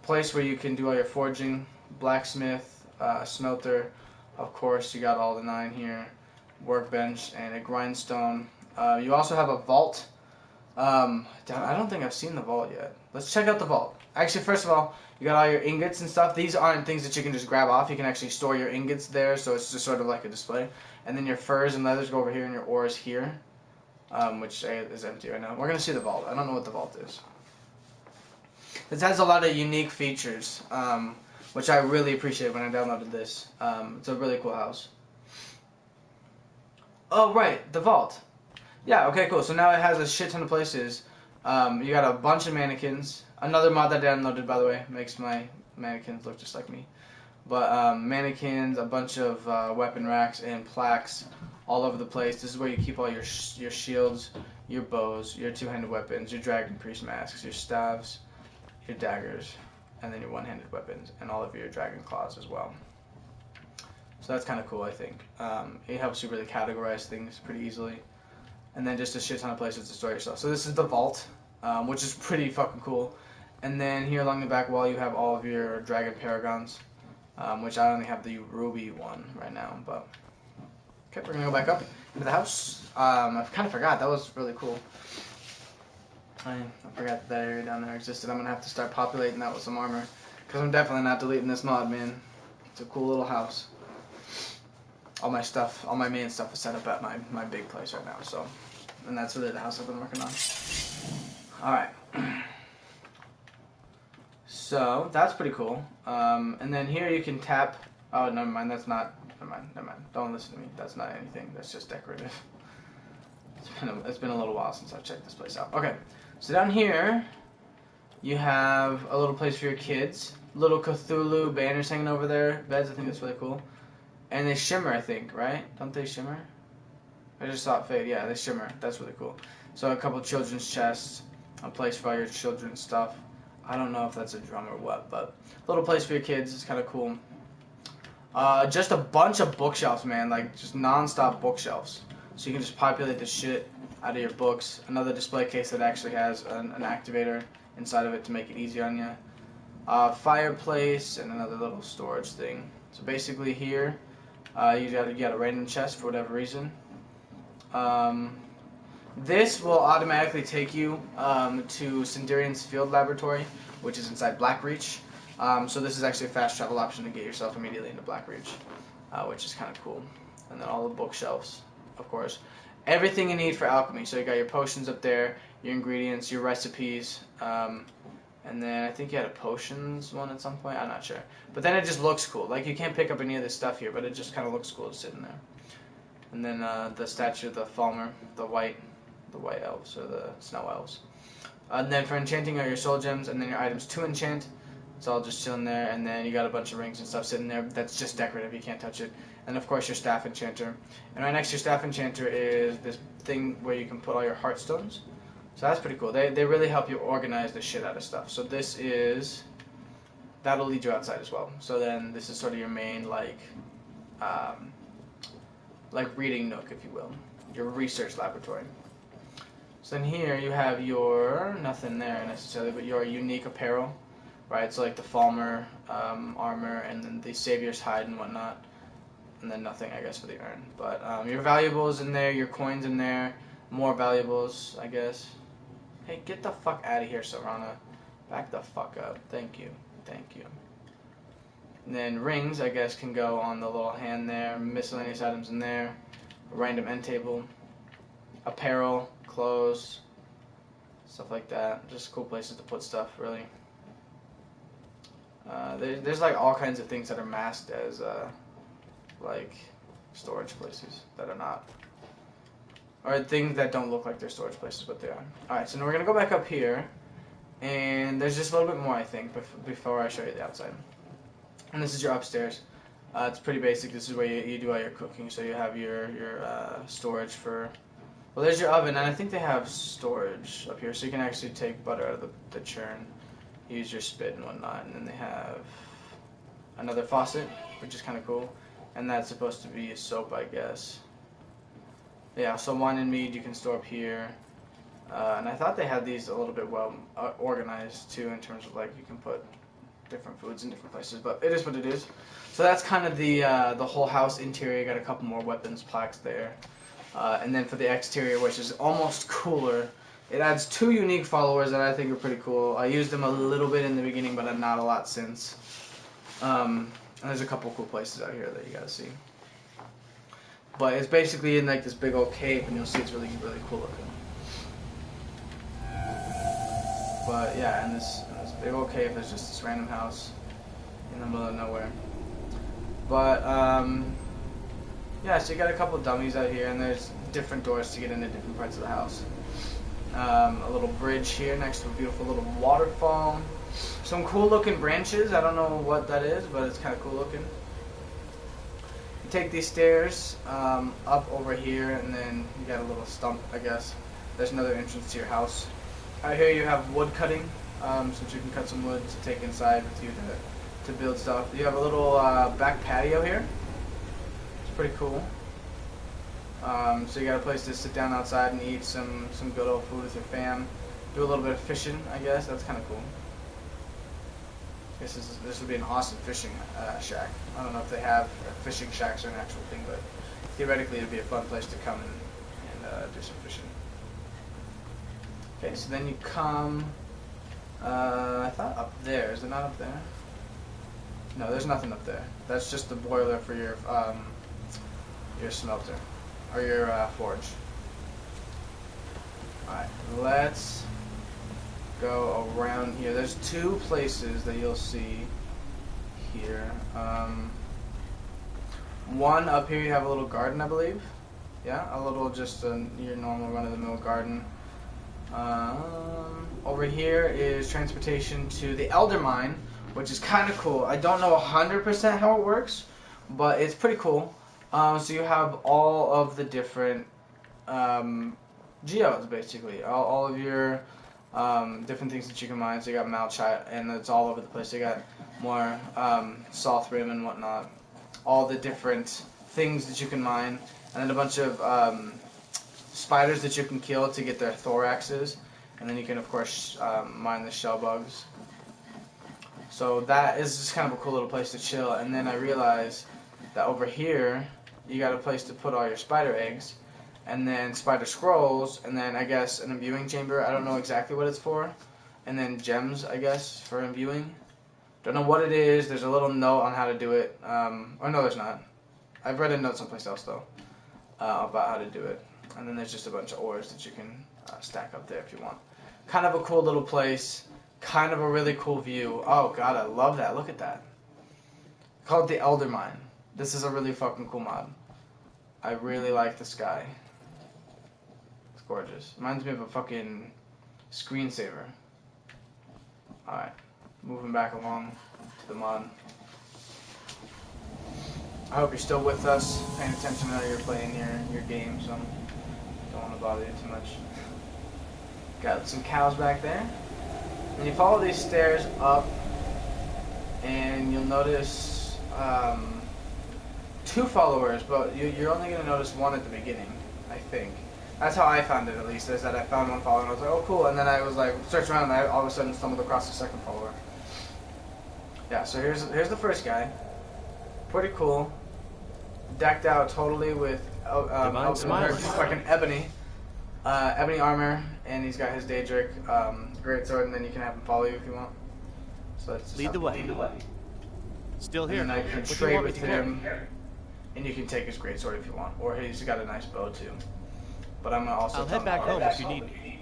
place where you can do all your forging, blacksmith, smelter. Of course, you got all the 9 here. Workbench and a grindstone. You also have a vault. I don't think I've seen the vault yet. Let's check out the vault. Actually, first of all, you got all your ingots and stuff. These aren't things that you can just grab off. You can actually store your ingots there, so it's just sort of like a display. And then your furs and leathers go over here, and your ores here, which is empty right now. We're going to see the vault. I don't know what the vault is. This has a lot of unique features, which I really appreciate when I downloaded this. It's a really cool house. Oh, right, the vault. Yeah, okay, cool. So now it has a shit ton of places. You got a bunch of mannequins. Another mod that I downloaded, by the way, makes my mannequins look just like me. But mannequins, a bunch of weapon racks and plaques all over the place. This is where you keep all your shields, your bows, your two-handed weapons, your dragon priest masks, your staves, your daggers, and then your one-handed weapons, and all of your dragon claws as well. So that's kind of cool, I think. It helps you really categorize things pretty easily. And then just a shit ton of places to store your stuff. So this is the vault, which is pretty fucking cool. And then here along the back wall you have all of your dragon paragons, which I only have the ruby one right now. But okay, we're gonna go back up into the house. I kind of forgot, that was really cool. I forgot that area down there existed. I'm gonna have to start populating that with some armor. Because I'm definitely not deleting this mod, man. It's a cool little house. All my stuff, all my main stuff is set up at my big place right now, so. And that's really the house I've been working on. Alright. So, that's pretty cool. And then here you can tap... Oh, never mind, that's not... Never mind. Don't listen to me. That's not anything. That's just decorative. It's been a little while since I've checked this place out. Okay, so down here, you have a little place for your kids. Little Cthulhu banners hanging over there. Beds, I think that's really cool. And they shimmer, I think, right? Don't they shimmer? I just saw it fade. Yeah, they shimmer. That's really cool. So a couple children's chests. A place for all your children's stuff. I don't know if that's a drum or what, but a little place for your kids. It's kind of cool. Just a bunch of bookshelves, man. Like, just non-stop bookshelves. So you can just populate the shit out of your books. Another display case that actually has an activator inside of it to make it easier on you. Fireplace and another little storage thing. So basically here, you got a random chest for whatever reason. This will automatically take you to Sindarian's Field Laboratory, which is inside Blackreach. So this is actually a fast travel option to get yourself immediately into Blackreach, which is kind of cool. And then all the bookshelves, of course. Everything you need for alchemy. So you got your potions up there, your ingredients, your recipes, and then I think you had a potions one at some point. I'm not sure. But then it just looks cool. Like, you can't pick up any of this stuff here, but it just kind of looks cool to sit in there. And then the statue of the Falmer, the white elves, or the snow elves. And then for enchanting are your soul gems, and then your items to enchant. It's all just chilling there, and then you got a bunch of rings and stuff sitting there. That's just decorative, you can't touch it. And of course your staff enchanter. And right next to your staff enchanter is this thing where you can put all your heartstones. So that's pretty cool. They really help you organize the shit out of stuff. So this is... That'll lead you outside as well. So then this is sort of your main, like reading nook, if you will. Your research laboratory. So in here you have your... Nothing there necessarily, but your unique apparel. Right, so like the Falmer armor, and then the Savior's hide and whatnot. And then nothing, I guess, for the urn. But your valuables in there, your coins in there, more valuables, I guess. Hey, get the fuck out of here, Serana. Back the fuck up. Thank you. Thank you. And then rings, I guess, can go on the little hand there. Miscellaneous items in there. A random end table. Apparel, clothes, stuff like that. Just cool places to put stuff, really. There's like all kinds of things that are masked as like storage places that are not, or things that don't look like they're storage places, but they are. Alright, so now we're going to go back up here, and there's just a little bit more, I think, before I show you the outside. And this is your upstairs. It's pretty basic. This is where you do all your cooking, so you have your storage for... Well, there's your oven, and I think they have storage up here, so you can actually take butter out of the churn, use your spit and whatnot, and then they have another faucet, which is kind of cool, and that's supposed to be a soap, I guess. Yeah, so wine and mead you can store up here, and I thought they had these a little bit well organized too, in terms of like you can put different foods in different places, but it is what it is. So that's kind of the whole house interior. You got a couple more weapons plaques there, and then for the exterior, which is almost cooler, it adds 2 unique followers that I think are pretty cool. I used them a little bit in the beginning, but not a lot since. And there's a couple cool places out here that you gotta see. But it's basically in like this big old cave, and you'll see it's really, really cool looking. But yeah, in this big old cave, there's just this random house in the middle of nowhere. But yeah, so you got a couple dummies out here, and there's different doors to get into different parts of the house. A little bridge here next to a beautiful little waterfall. Some cool looking branches. I don't know what that is, but it's kind of cool looking. You take these stairs up over here, and then you got a little stump, I guess. There's another entrance to your house. Out here you have wood cutting, since you can cut some wood to take inside with you to build stuff. You have a little back patio here. It's pretty cool. So you got a place to sit down outside and eat some good old food with your fam. Do a little bit of fishing, I guess. That's kind of cool. I guess this would be an awesome fishing shack. I don't know if they have fishing shacks or an actual thing, but theoretically it would be a fun place to come and do some fishing. Okay, so then you come, I thought up there. Is it not up there? No, there's nothing up there. That's just the boiler for your smelter or your forge. All right, let's go around here. There's two places that you'll see here. One up here, you have a little garden, I believe. Yeah, a little just your normal run-of-the-mill garden. Over here is transportation to the Elder Mine, which is kind of cool. I don't know 100% how it works, but it's pretty cool. So you have all of the different geodes, basically. All of your different things that you can mine. So you got Malchite, and it's all over the place. You got more Salthrim and whatnot. All the different things that you can mine. And then a bunch of spiders that you can kill to get their thoraxes. And then you can, of course, mine the shell bugs. So that is just kind of a cool little place to chill. And then I realized that over here, you got a place to put all your spider eggs. And then spider scrolls. And then, I guess, an imbuing chamber. I don't know exactly what it's for. And then gems, I guess, for imbuing. Don't know what it is. There's a little note on how to do it. Or no, there's not. I've read a note someplace else, though, about how to do it. And then there's just a bunch of ores that you can stack up there if you want. Kind of a cool little place. Kind of a really cool view. Oh, God, I love that. Look at that. Call it the Elder Mine. This is a really fucking cool mod. I really like the sky. It's gorgeous. Reminds me of a fucking screensaver. Alright. Moving back along to the mod. I hope you're still with us, paying attention while you're playing your game, so don't want to bother you too much. Got some cows back there. And you follow these stairs up, and you'll notice two followers, but you're only going to notice one at the beginning, I think. That's how I found it, at least, is that I found one follower, and I was like, oh, cool, and then I was like, search around, and I all of a sudden stumbled across the second follower. Yeah, so here's the first guy. Pretty cool. Decked out totally with fucking ebony armor, and he's got his Daedric great sword, and then you can have him follow you if you want. So let's lead the way. Still here. And then I can trade with him, and you can take his great sword if you want, or he's got a nice bow too. But I'm gonna also. I'll head back home if you need me.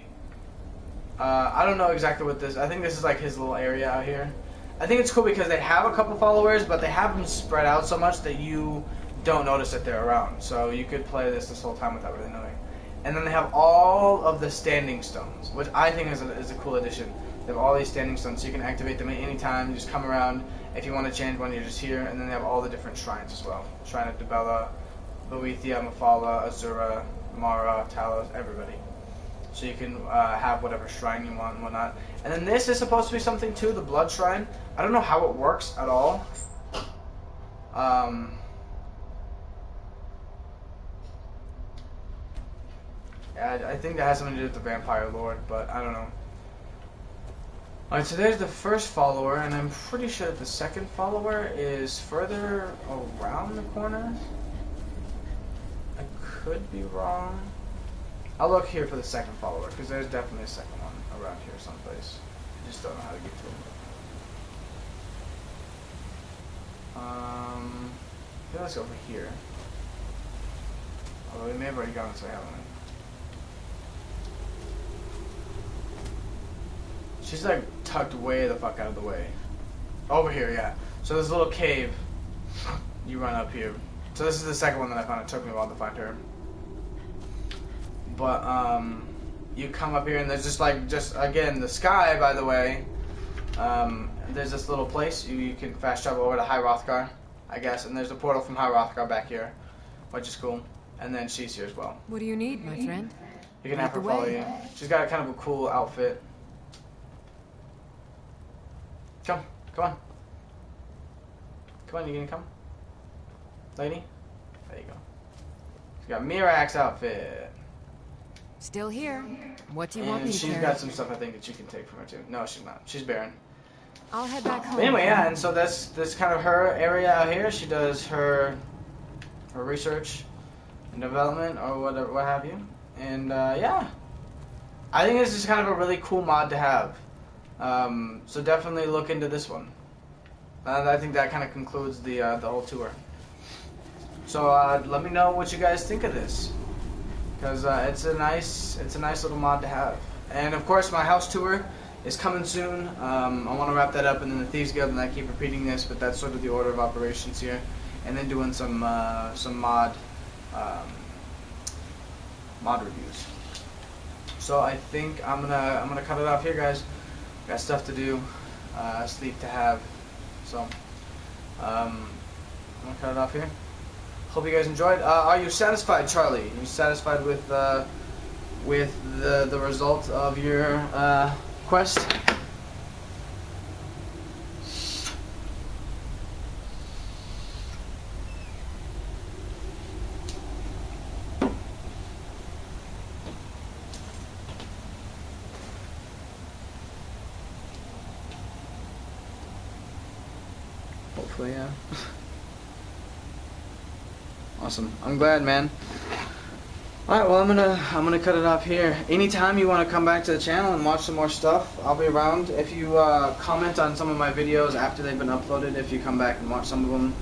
I don't know exactly what this. I think this is like his little area out here. I think it's cool because they have a couple followers, but they have them spread out so much that you don't notice that they're around. So you could play this whole time without really knowing. And then they have all of the standing stones, which I think is a cool addition. They have all these standing stones, so you can activate them at any time. You just come around. If you want to change one, you're just here. And then they have all the different shrines as well. Shrine of Debella, Boethia, Mephala, Azura, Mara, Talos, everybody. So you can have whatever shrine you want and whatnot. And then this is supposed to be something too, the Blood Shrine. I don't know how it works at all. Yeah, I think that has something to do with the Vampire Lord, but I don't know. Alright, so there's the first follower, and I'm pretty sure that the second follower is further around the corner. I could be wrong. I'll look here for the second follower, because there's definitely a second one around here someplace. I just don't know how to get to it. I think let's go over here. Although we may have already gone this way, haven't we? She's like tucked way the fuck out of the way. Over here, yeah. So there's a little cave. You run up here. So this is the second one that I found. It took me a while to find her. But you come up here and there's just again the sky. By the way, there's this little place you can fast travel over to High Rothgar, I guess. And there's a portal from High Rothgar back here, which is cool. And then she's here as well. What do you need, my friend? You can have her follow you. She's got kind of a cool outfit. Come on. Come on, you gonna come? Lady? There you go. She's got Mirax outfit. Still here. What do you want me to carry? She's got some stuff I think that you can take from her too. No, she's not. She's barren. I'll head back home. But anyway, yeah, and so that's kind of her area out here. She does her research and development or whatever, what have you. And yeah. I think this is kind of a really cool mod to have. So definitely look into this one. I think that kind of concludes the whole tour. So let me know what you guys think of this, because it's a nice little mod to have. And of course, my house tour is coming soon. I want to wrap that up, and then the Thieves Guild, and I keep repeating this, but that's sort of the order of operations here. And then doing some mod reviews. So I think I'm gonna cut it off here, guys. Got stuff to do, sleep to have. So I'm gonna cut it off here. Hope you guys enjoyed. Are you satisfied, Charlie? Are you satisfied with the result of your quest? Hopefully, yeah. Awesome. I'm glad, man. Alright, well, I'm gonna cut it off here. Anytime you want to come back to the channel and watch some more stuff, I'll be around. If you comment on some of my videos after they've been uploaded, if you come back and watch some of them,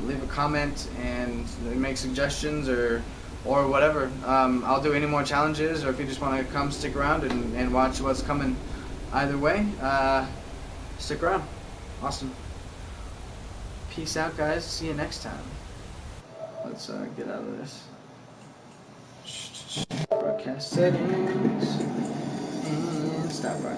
leave a comment and make suggestions or whatever. I'll do any more challenges, or if you just want to come stick around and watch what's coming. Either way, stick around. Awesome. Peace out, guys. See you next time. Let's get out of this. Broadcast settings and stop right.